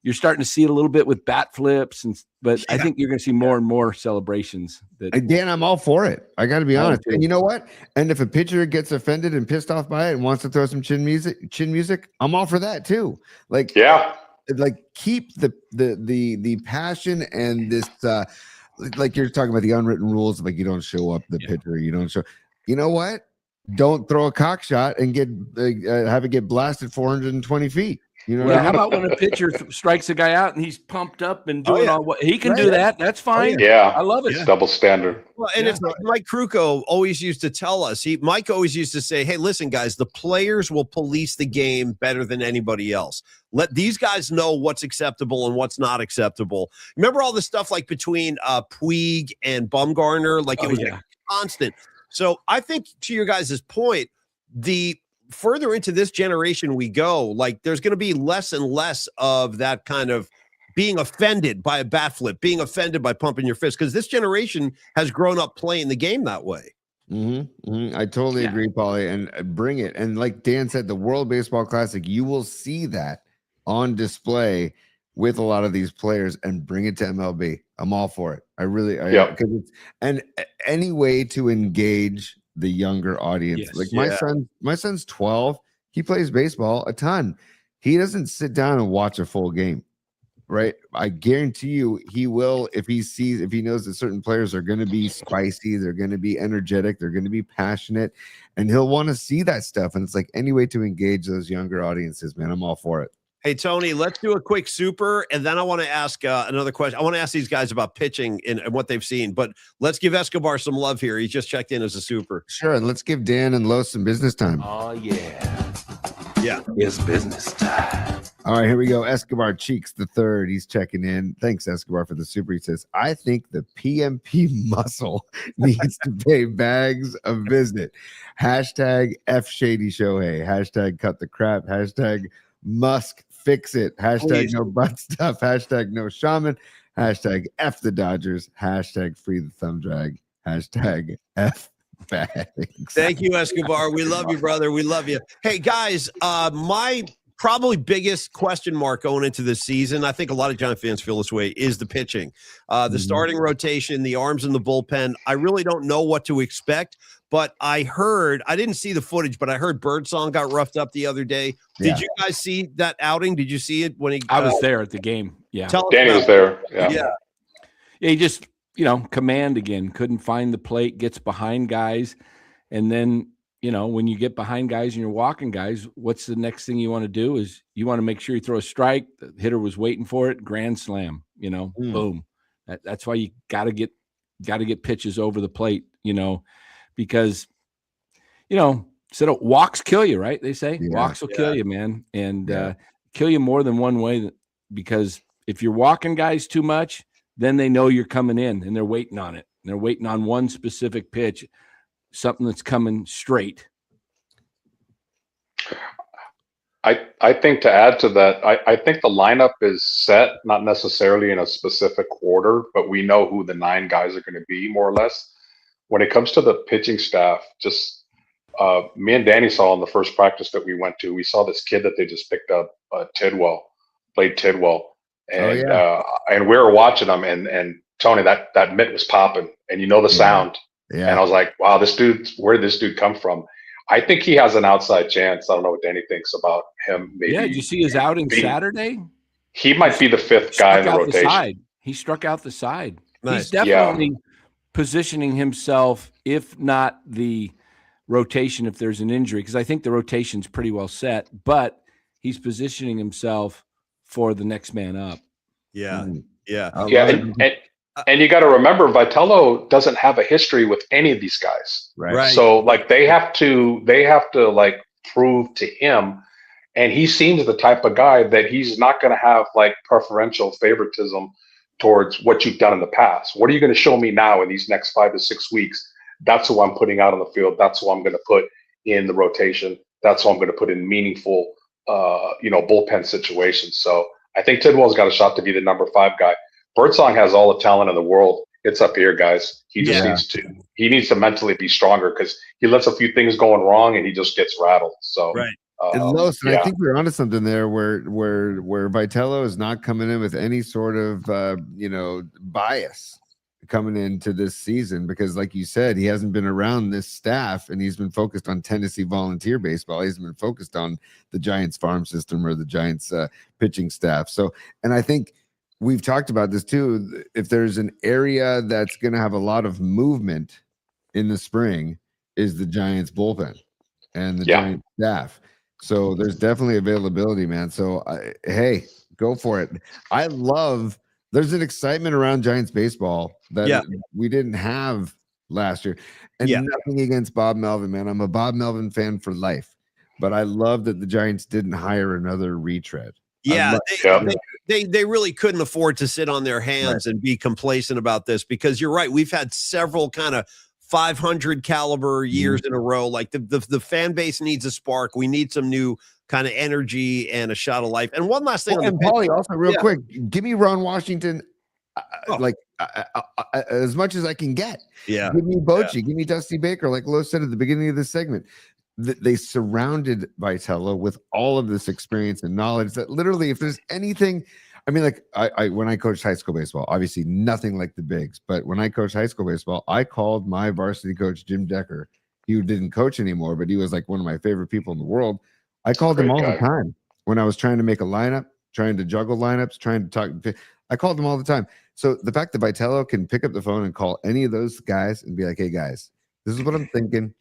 you're starting to see it a little bit with bat flips, but I think you're going to see more and more celebrations. Dan, I'm all for it. I got to be honest. And you know what? And if a pitcher gets offended and pissed off by it and wants to throw some chin music, I'm all for that too. Like, keep the passion and this. Like you're talking about the unwritten rules, like you don't show up the pitcher, you don't show. You know what? Don't throw a cock shot and have it get blasted 420 feet. You know, how about when a pitcher strikes a guy out and he's pumped up and doing all what he can do that? That's fine. I love it. It's double standard. Well, and it's like Mike Krukow always used to tell us. Mike always used to say, "Hey, listen, guys, the players will police the game better than anybody else. Let these guys know what's acceptable and what's not acceptable." Remember all the stuff like between Puig and Bumgarner, like it was like constant. So I think to your guys' point, the further into this generation we go, like there's going to be less and less of that kind of being offended by a bat flip, being offended by pumping your fist, because this generation has grown up playing the game that way. I totally agree, Paulie, and bring it. And like Dan said, the World Baseball Classic, you will see that on display with a lot of these players, and bring it to MLB. I'm all for it. Because it's and any way to engage the younger audience. Like my son's 12. He plays baseball a ton. He doesn't sit down and watch a full game, right? I guarantee you he will if he knows that certain players are going to be spicy, they're going to be energetic, they're going to be passionate, and he'll want to see that stuff. And it's like any way to engage those younger audiences, man. I'm all for it. Hey, Tony, let's do a quick super, and then I want to ask another question. I want to ask these guys about pitching and what they've seen, but let's give Escobar some love here. He just checked in as a super. Sure, and let's give Dan and Los some business time. Oh, yeah. Yeah. It's business time. All right, here we go. Escobar Cheeks the third. He's checking in. Thanks, Escobar, for the super. He says, I think the PMP muscle needs to pay Bags a visit. Hashtag F Shady Shohei. Hashtag cut the crap. Hashtag Musk fix it. Hashtag no butt stuff. Hashtag no shaman. Hashtag F the Dodgers. Hashtag free the thumb drag. Hashtag F bags. Thank you, Escobar. We love you, brother. We love you. Hey, guys, my probably biggest question mark going into this season, I think a lot of Giant fans feel this way, is the pitching. The starting rotation, the arms in the bullpen. I really don't know what to expect, but I didn't see the footage, but I heard Birdsong got roughed up the other day. Did you guys see that outing? Did you see it when he I was there at the game. Yeah. Danny was there. Yeah. He just, command again, couldn't find the plate, gets behind guys. And then, when you get behind guys and you're walking guys, what's the next thing you want to do is you want to make sure you throw a strike. The hitter was waiting for it. Grand slam, boom. That's why you got to get pitches over the plate, because, so walks kill you, right? They say walks will kill you, man. And kill you more than one way, because if you're walking guys too much, then they know you're coming in and they're waiting on it. And they're waiting on one specific pitch, something that's coming straight. I think to add to that, I think the lineup is set, not necessarily in a specific order, but we know who the 9 guys are going to be more or less. When it comes to the pitching staff, just me and Danny saw in the first practice that we went to, we saw this kid that they just picked up, played Tidwell. And and we were watching him, and Tony, that mitt was popping, and the sound. Yeah. And I was like, wow, where did this dude come from? I think he has an outside chance. I don't know what Danny thinks about him. Maybe. Yeah, did you see his outing Saturday? He might be the 5th guy in the rotation. He struck out the side. Nice. He's definitely positioning himself, if not the rotation, if there's an injury, because I think the rotation's pretty well set, but he's positioning himself for the next man up. Yeah. And you got to remember, Vitello doesn't have a history with any of these guys. Right. So they have to prove to him, and he seems the type of guy that he's not going to have preferential favoritism towards what you've done in the past. What are you going to show me now in these next 5 to 6 weeks? That's who I'm putting out on the field. That's who I'm going to put in the rotation. That's who I'm going to put in meaningful, bullpen situations. So I think Tidwell's got a shot to be the number 5 guy. Birdsong has all the talent in the world. It's up here, guys. He just needs to mentally be stronger, because he lets a few things going wrong and he just gets rattled. So Los, and yeah. I think we're onto something there where Vitello is not coming in with any sort of bias coming into this season, because like you said, he hasn't been around this staff and he's been focused on Tennessee volunteer baseball. He's been focused on the Giants farm system or the Giants pitching staff. So, and I think we've talked about this too. If there's an area that's going to have a lot of movement in the spring, is the Giants bullpen and the Giants staff. So there's definitely availability, man. So hey, go for it. There's an excitement around Giants baseball that we didn't have last year. And nothing against Bob Melvin, man. I'm a Bob Melvin fan for life. But I love that the Giants didn't hire another retread. Yeah, they really couldn't afford to sit on their hands and be complacent about this, because you're right. We've had several kind of 500 caliber years in a row. Like the fan base needs a spark. We need some new kind of energy and a shot of life. And one last thing, and Paulie, also real quick, give me Ron Washington, as much as I can get. Yeah, give me Bochy, give me Dusty Baker, like Lo said at the beginning of this segment. They surrounded Vitello with all of this experience and knowledge that literally, if there's anything. I mean, like I when I coached high school baseball, obviously nothing like the bigs, but when I coached high school baseball, I called my varsity coach, Jim Decker. He didn't coach anymore, but he was like one of my favorite people in the world. I called him all the time when I was trying to make a lineup, trying to juggle lineups, trying to talk. I called him all the time. So the fact that Vitello can pick up the phone and call any of those guys and be like, "Hey guys, this is what I'm thinking.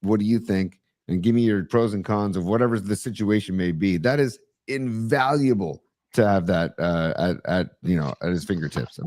What do you think?" And give me your pros and cons of whatever the situation may be. That is invaluable to have that at his fingertips.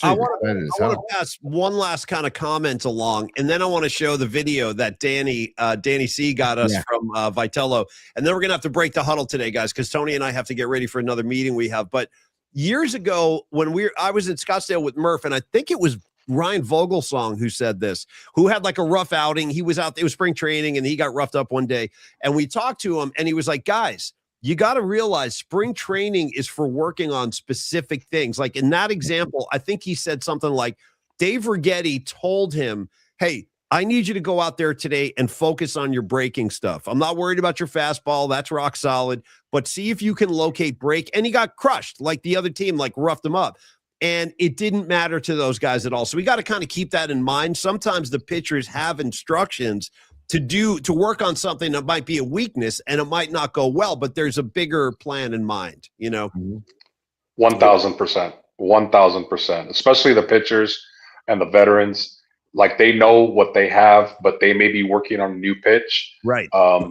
I want to pass one last kind of comment along, and then I want to show the video that Danny C got us from Vitello, and then we're gonna have to break the huddle today, guys, because Tony and I have to get ready for another meeting we have. But years ago, when I was in Scottsdale with Murph, and I think it was Ryan Vogelsong who said this, who had like a rough outing. He was out, it was spring training, and he got roughed up one day, and we talked to him, and he was like, guys, you got to realize spring training is for working on specific things. Like in that example, I think he said something like Dave Righetti told him, hey, I need you to go out there today and focus on your breaking stuff. I'm not worried about your fastball. That's rock solid, but see if you can locate break. And he got crushed, like the other team, like roughed him up. And it didn't matter to those guys at all. So we got to kind of keep that in mind. Sometimes the pitchers have instructions to work on something that might be a weakness and it might not go well, but there's a bigger plan in mind, 1,000%, 1,000%, especially the pitchers and the veterans. Like they know what they have, but they may be working on a new pitch. Right.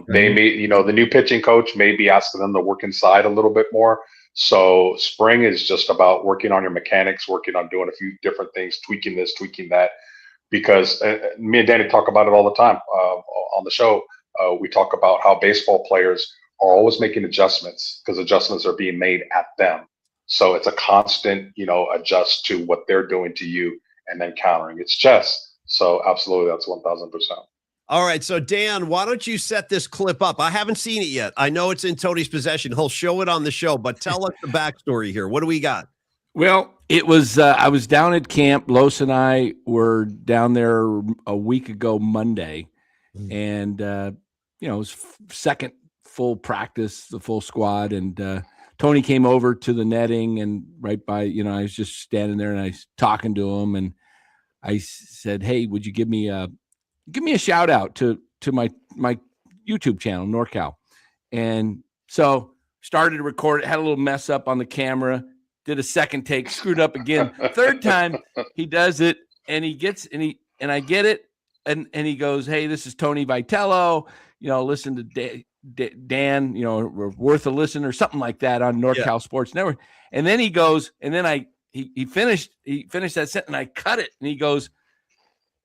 They may, the new pitching coach may be asking them to work inside a little bit more. So spring is just about working on your mechanics, working on doing a few different things, tweaking this, tweaking that. Because me and Danny talk about it all the time on the show. We talk about how baseball players are always making adjustments because adjustments are being made at them. So it's a constant, adjust to what they're doing to you and then countering. It's chess. So absolutely, that's 1,000%. All right. So Dan, why don't you set this clip up? I haven't seen it yet. I know it's in Tony's possession. He'll show it on the show, but tell us the backstory here. What do we got? Well, it was I was down at camp. Los and I were down there a week ago Monday, and it was second full practice, the full squad, and Tony came over to the netting, and right by, I was just standing there and I was talking to him, and I said, "Hey, would you give me a shout out to my YouTube channel, NorCal?" And so started to record it, had a little mess up on the camera. Did a second take, screwed up again. Third time he does it, and I get it, and he goes, "Hey, this is Tony Vitello. Listen to Dan. Worth a listen," or something like that on NorCal Sports Network. And then he goes, and then he finished that sentence, and I cut it, and he goes,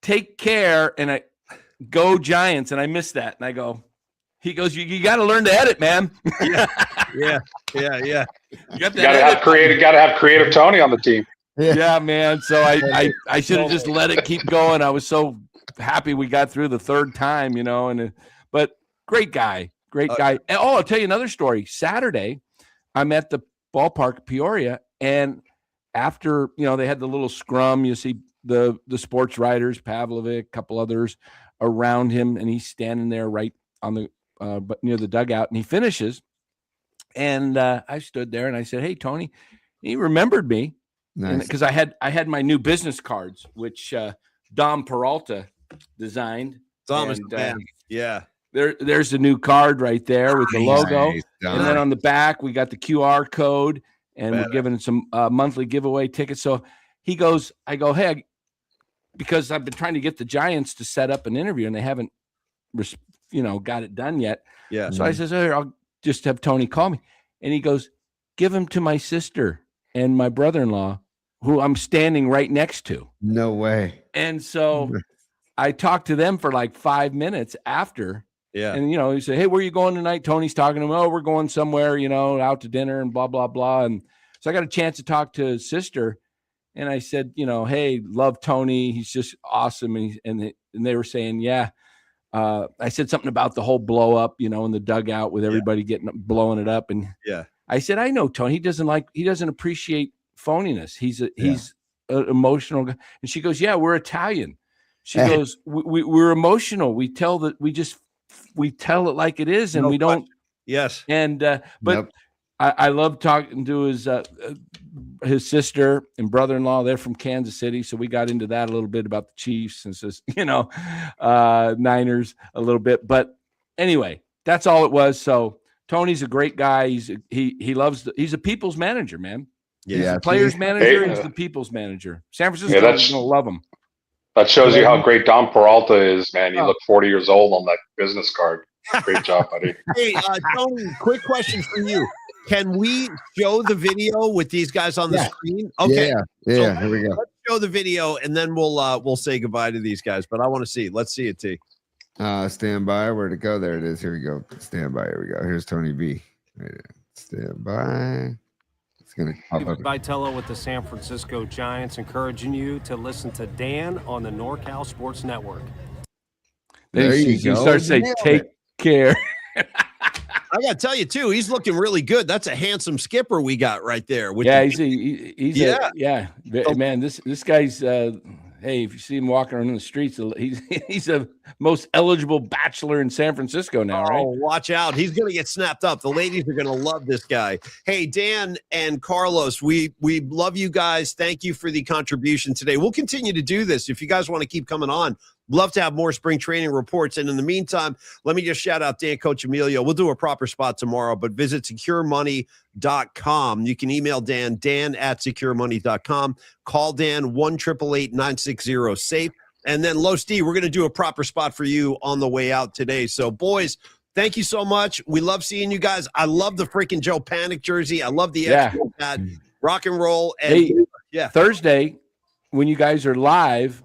"Take care," and I go Giants, and I missed that, and I go. He goes, you got to learn to edit, man. Yeah. You got to have creative Tony on the team. Yeah, man. So I should have just let it keep going. I was so happy we got through the third time, but great guy. And, I'll tell you another story. Saturday, I'm at the ballpark, Peoria, and after, they had the little scrum, you see the sports writers, Pavlovic, a couple others around him, and he's standing there right on but near the dugout, and he finishes. And I stood there and I said, "Hey, Tony." He remembered me because I had my new business cards, which Dom Peralta designed. Dom is the man. Yeah. There's a new card right there with the logo. Nice, And then on the back, we got the QR code, and we're giving some monthly giveaway tickets. So he goes, I go, "Hey," because I've been trying to get the Giants to set up an interview, and they haven't, got it done yet. Yeah. So I says, "Hey, I'll just have Tony call me." And he goes, "Give him to my sister and my brother-in-law, who I'm standing right next to." No way. And so I talked to them for like 5 minutes after. Yeah. And, he said, "Hey, where are you going tonight?" Tony's talking to him. "Oh, we're going somewhere, out to dinner and blah, blah, blah." And so I got a chance to talk to his sister. And I said, "Hey, love Tony. He's just awesome." And they were saying, "Yeah." I said something about the whole blow up, in the dugout with everybody blowing it up. And I said, "I know Tony. He doesn't appreciate phoniness. He's an emotional guy." And she goes, "Yeah, we're Italian." She goes, we're emotional. We tell it like it is, and we don't. Yes. And but I love talking to his sister and brother-in-law. They're from Kansas City, so we got into that a little bit about the Chiefs and says, Niners a little bit. But anyway, that's all it was. So Tony's a great guy. He's a people's manager, man. Yeah. He's the players manager. He's the people's manager. San Francisco is going to love him. That shows you how great Dom Peralta is, man. You look 40 years old on that business card. Great job, buddy. Hey, Tony, quick question for you. Can we show the video with these guys on the screen? Okay. Yeah. Here we go. Let's show the video, and then we'll say goodbye to these guys. But I want to see. Let's see it, T. Stand by. Where'd it go? There it is. Here we go. Stand by. Here we go. Here's Tony B. Stand by. It's going to pop up. Vitello with the San Francisco Giants, encouraging you to listen to Dan on the NorCal Sports Network. There you go. Start to say, "Take care." I got to tell you, too, he's looking really good. That's a handsome skipper we got right there. Man, this guy's, hey, if you see him walking around in the streets, he's a most eligible bachelor in San Francisco now, right? Oh, watch out. He's going to get snapped up. The ladies are going to love this guy. Hey, Dan and Carlos, we love you guys. Thank you for the contribution today. We'll continue to do this. If you guys want to keep coming on, love to have more spring training reports. And in the meantime, let me just shout out Dan Coach Emilio. We'll do a proper spot tomorrow, but visit securemoney.com. You can email Dan at securemoney.com. Call Dan 1-888-960-SAFE. And then Los D, we're going to do a proper spot for you on the way out today. So, boys, thank you so much. We love seeing you guys. I love the freaking Joe Panic jersey. I love the Expo hat. Rock and roll. And Thursday, when you guys are live,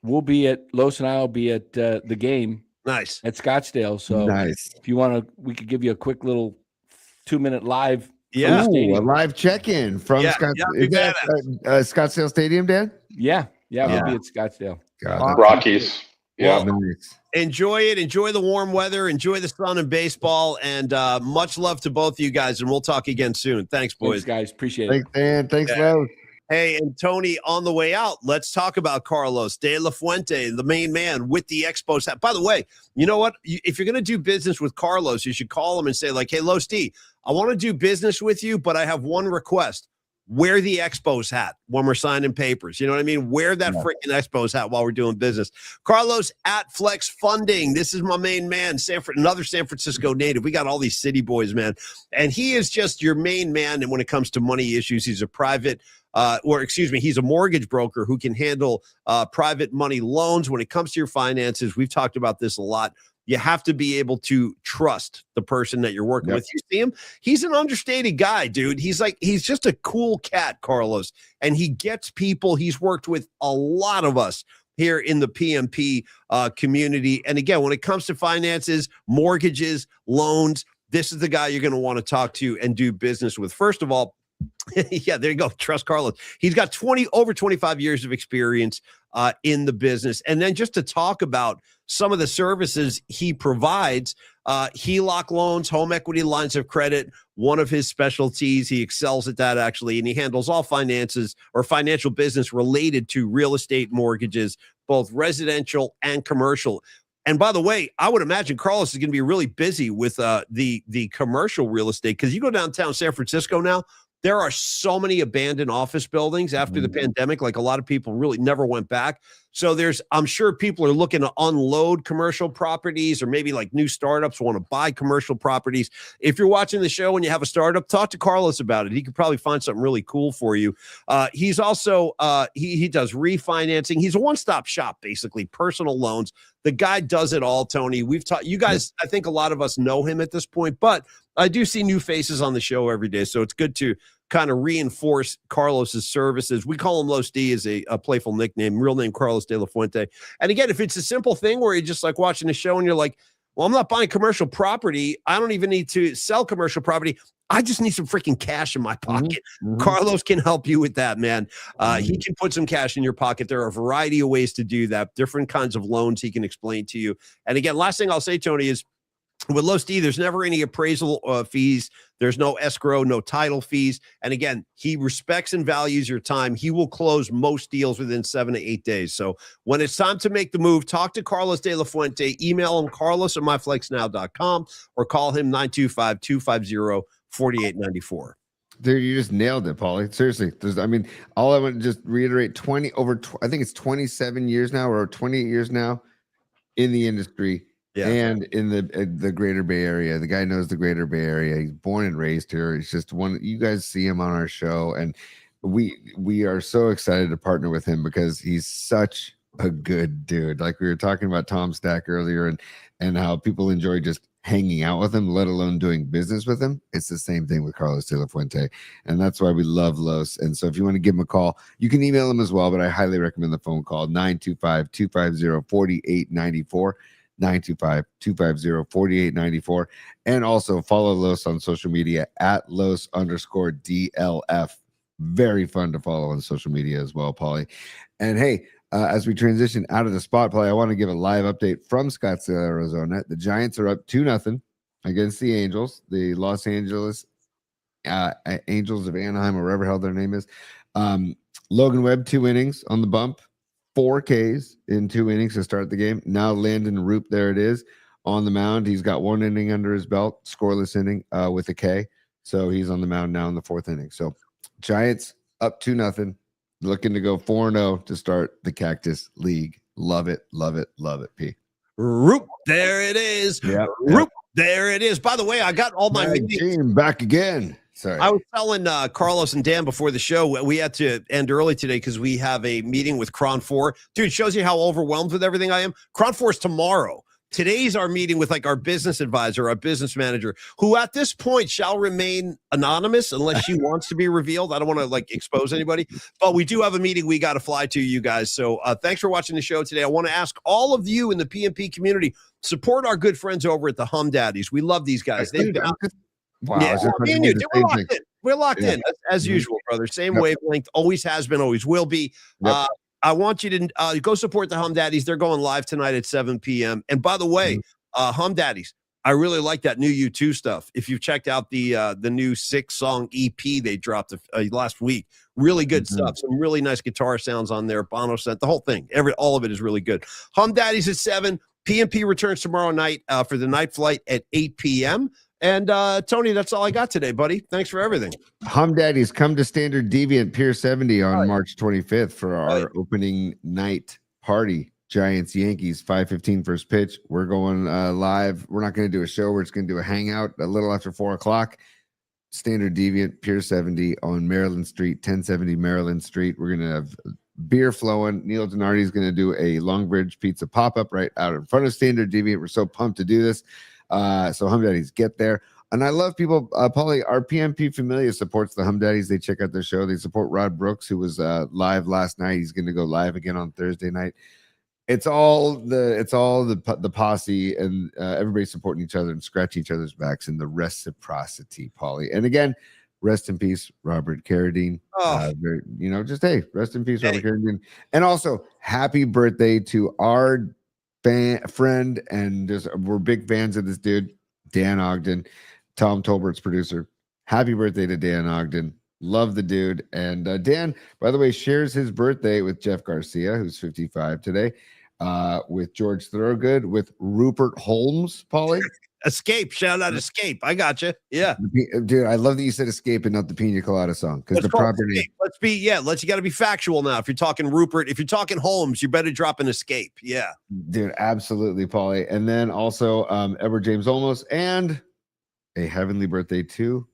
Los and I will be at the game. Nice. At Scottsdale. So if you want to, we could give you a quick little 2-minute live. Yeah. Ooh, a live check-in from Scottsdale Stadium, Dan? Yeah. We'll be at Scottsdale. Rockies. Yeah. Well, enjoy it. Enjoy the warm weather. Enjoy the sun and baseball. And much love to both of you guys. And we'll talk again soon. Thanks, boys. Thanks, guys. Appreciate it. Thanks, Dan. Thanks, Lo. Hey, and Tony, on the way out, let's talk about Carlos de la Fuente, the main man with the Expos hat. By the way, you know what? If you're going to do business with Carlos, you should call him and say, like, "Hey, Los D, I want to do business with you, but I have one request. Wear the Expos hat when we're signing papers." You know what I mean? Wear that freaking Expos hat while we're doing business. Carlos at Flex Funding. This is my main man, another San Francisco native. We got all these city boys, man. And he is just your main man. And when it comes to money issues, he's a he's a mortgage broker who can handle private money loans. When it comes to your finances, we've talked about this a lot. You have to be able to trust the person that you're working with. You see him? He's an understated guy, dude. He's just a cool cat, Carlos. And he gets people. He's worked with a lot of us here in the PMP community. And again, when it comes to finances, mortgages, loans, this is the guy you're going to want to talk to and do business with. First of all, yeah, there you go. Trust Carlos. He's got over 25 years of experience in the business. And then just to talk about some of the services he provides, HELOC loans, home equity lines of credit, one of his specialties. He excels at that, actually, and he handles all finances or financial business related to real estate mortgages, both residential and commercial. And by the way, I would imagine Carlos is going to be really busy with the commercial real estate, because you go downtown San Francisco now, there are so many abandoned office buildings after the pandemic. Like, a lot of people really never went back. So I'm sure people are looking to unload commercial properties, or maybe like new startups want to buy commercial properties. If you're watching the show and you have a startup, talk to Carlos about it. He could probably find something really cool for you. He's also, he does refinancing. He's a one-stop shop, basically, personal loans. The guy does it all, Tony. We've taught you guys, I think a lot of us know him at this point, but I do see new faces on the show every day. So it's good to kind of reinforce Carlos's services. We call him Los D as a playful nickname, real name Carlos de la Fuente. And again, if it's a simple thing where you're just like watching the show and you're like, well, I'm not buying commercial property, I don't even need to sell commercial property, I just need some freaking cash in my pocket. Carlos can help you with that, man. He can put some cash in your pocket. There are a variety of ways to do that, different kinds of loans he can explain to you. And again, last thing I'll say, Tony, is with Los D, there's never any appraisal fees. There's no escrow, no title fees. And again, he respects and values your time. He will close most deals within 7 to 8 days. So when it's time to make the move, talk to Carlos de la Fuente. Email him, carlos@myflexnow.com, or call him 925-250-4894. There, you just nailed it, Paulie. Seriously, all I want to just reiterate: I think it's 27 years now, or 28 years now, in the industry. Yeah. And in the Greater Bay Area. The guy knows the Greater Bay Area. He's born and raised here. He's just one. You guys see him on our show, and we are so excited to partner with him because he's such a good dude. Like, we were talking about Tom Stack earlier, and how people enjoy just hanging out with him, let alone doing business with him. It's the same thing with Carlos de la Fuente, and that's why we love Los. And so if you want to give him a call, you can email him as well, but I highly recommend the phone call, 925-250-4894. 925-250-4894. And also follow Los on social media at Los_DLF. Very fun to follow on social media as well, Paulie. And hey, as we transition out of the spot play, I want to give a live update from Scottsdale, Arizona. The Giants are up 2-0 against the Angels, the Los Angeles Angels of Anaheim, or whatever hell their name is. Logan Webb, 2 innings on the bump. 4 Ks in 2 innings to start the game. Now Landon Roop, there it is, on the mound. He's got 1 inning under his belt, scoreless inning with a K. So he's on the mound now in the 4th inning. So Giants up 2-0, looking to go 4-0 to start the Cactus League. Love it, love it, love it, P. Roop, there it is. Yeah. Roop, there it is. By the way, I got all my team back again. Sorry. I was telling Carlos and Dan before the show, we had to end early today because we have a meeting with Cron 4. Dude, shows you how overwhelmed with everything I am. Cron 4 is tomorrow. Today's our meeting with like our business advisor, our business manager, who at this point shall remain anonymous unless she wants to be revealed. I don't want to like expose anybody, but we do have a meeting we got to fly to, you guys. So thanks for watching the show today. I want to ask all of you in the PMP community, support our good friends over at the Hum Daddies. We love these guys. Wow. Yeah, we're locked in as usual, brother. Same wavelength, always has been, always will be. Yep. I want you to go support the Hum Daddies. They're going live tonight at 7 p.m. And by the way, Hum Daddies, I really like that new U2 stuff. If you've checked out the new 6-song EP they dropped last week, really good stuff. Some really nice guitar sounds on there. Bono sent the whole thing. All of it is really good. Hum Daddies at 7. PMP returns tomorrow night for the night flight at 8 p.m. And Tony, that's all I got today, buddy. Thanks for everything. Hum Daddies, come to Standard Deviant Pier 70 on March 25th for our opening night party. Giants Yankees 5:15 first pitch. We're going live. We're not going to do a show. We're just going to do a hangout a little after 4:00. Standard Deviant Pier 70 on Maryland Street, 1070 Maryland Street. We're going to have beer flowing. Neil Donardi is going to do a Longbridge pizza pop-up right out in front of Standard Deviant. We're so pumped to do this. So Hum Daddies, get there. And I love people, Paulie, our PMP Familia supports the Hum Daddies. They check out their show. They support Rod Brooks, who was live last night. He's going to go live again on Thursday night. It's all the posse, and everybody supporting each other and scratching each other's backs, and the reciprocity, Paulie. And again, rest in peace, Robert Carradine. Rest in peace, Robert Carradine. And also, happy birthday to our friend, and we're big fans of this dude, Dan Ogden, Tom Tolbert's producer. Happy birthday to Dan Ogden. Love the dude. And Dan, by the way, shares his birthday with Jeff Garcia, who's 55 today. with George Thorogood, with Rupert Holmes, Paulie. Escape. Shout out Escape. I got you. Yeah. Dude, I love that you said Escape and not the Pina Colada song, because the proper name. You got to be factual now. If you're talking Rupert, if you're talking Holmes, you better drop an Escape. Yeah. Dude, absolutely, Paulie. And then also Edward James Olmos, and a heavenly birthday to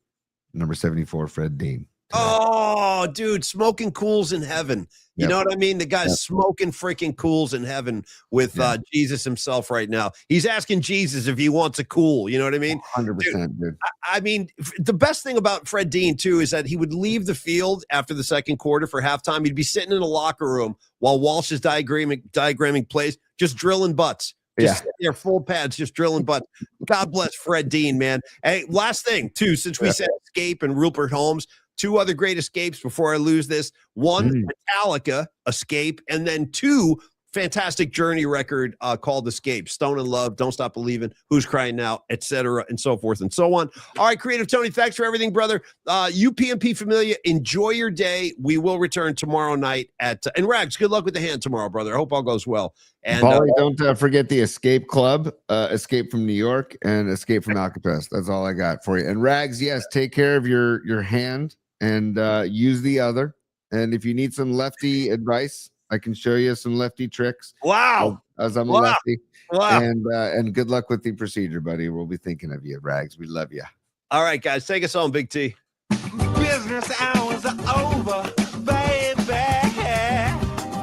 number 74, Fred Dean. Oh, dude, smoking cools in heaven. You know what I mean? The guy's smoking freaking cools in heaven with Jesus himself right now. He's asking Jesus if he wants a cool. You know what I mean? 100%, dude. I mean, the best thing about Fred Dean, too, is that he would leave the field after the second quarter for halftime. He'd be sitting in the locker room while Walsh is diagramming plays, just drilling butts. Just sitting there, full pads, just drilling butts. God bless Fred Dean, man. Hey, last thing, too, since we said Escape and Rupert Holmes, two other great escapes before I lose this. One, Metallica, Escape, and then two, fantastic Journey record called Escape. Stone in Love, Don't Stop Believing, Who's Crying Now, etc., and so forth and so on. All right, Creative Tony, thanks for everything, brother. UPMP Familia, enjoy your day. We will return tomorrow night and Rags, good luck with the hand tomorrow, brother. I hope all goes well. And Paulie, don't forget the Escape Club, Escape from New York, and Escape from Alcatraz. That's all I got for you. And Rags, yes, take care of your hand and use the other. And if you need some lefty advice, I can show you some lefty tricks. Wow. As I'm a lefty. Wow. And good luck with the procedure, buddy. We'll be thinking of you, Rags. We love you. All right, guys, take us home, Big T. Business hours are over, baby.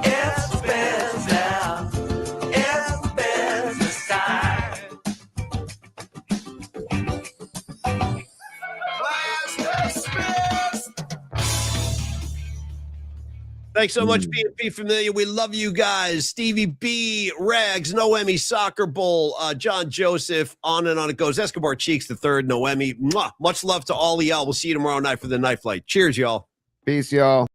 It's business. It's business time. Thanks so much, PNP Familia. We love you guys. Stevie B, Rags, Noemi, Soccer Bowl, John Joseph, on and on it goes. Escobar Cheeks the third, Noemi. Mwah. Much love to all of y'all. We'll see you tomorrow night for the Night Flight. Cheers, y'all. Peace, y'all.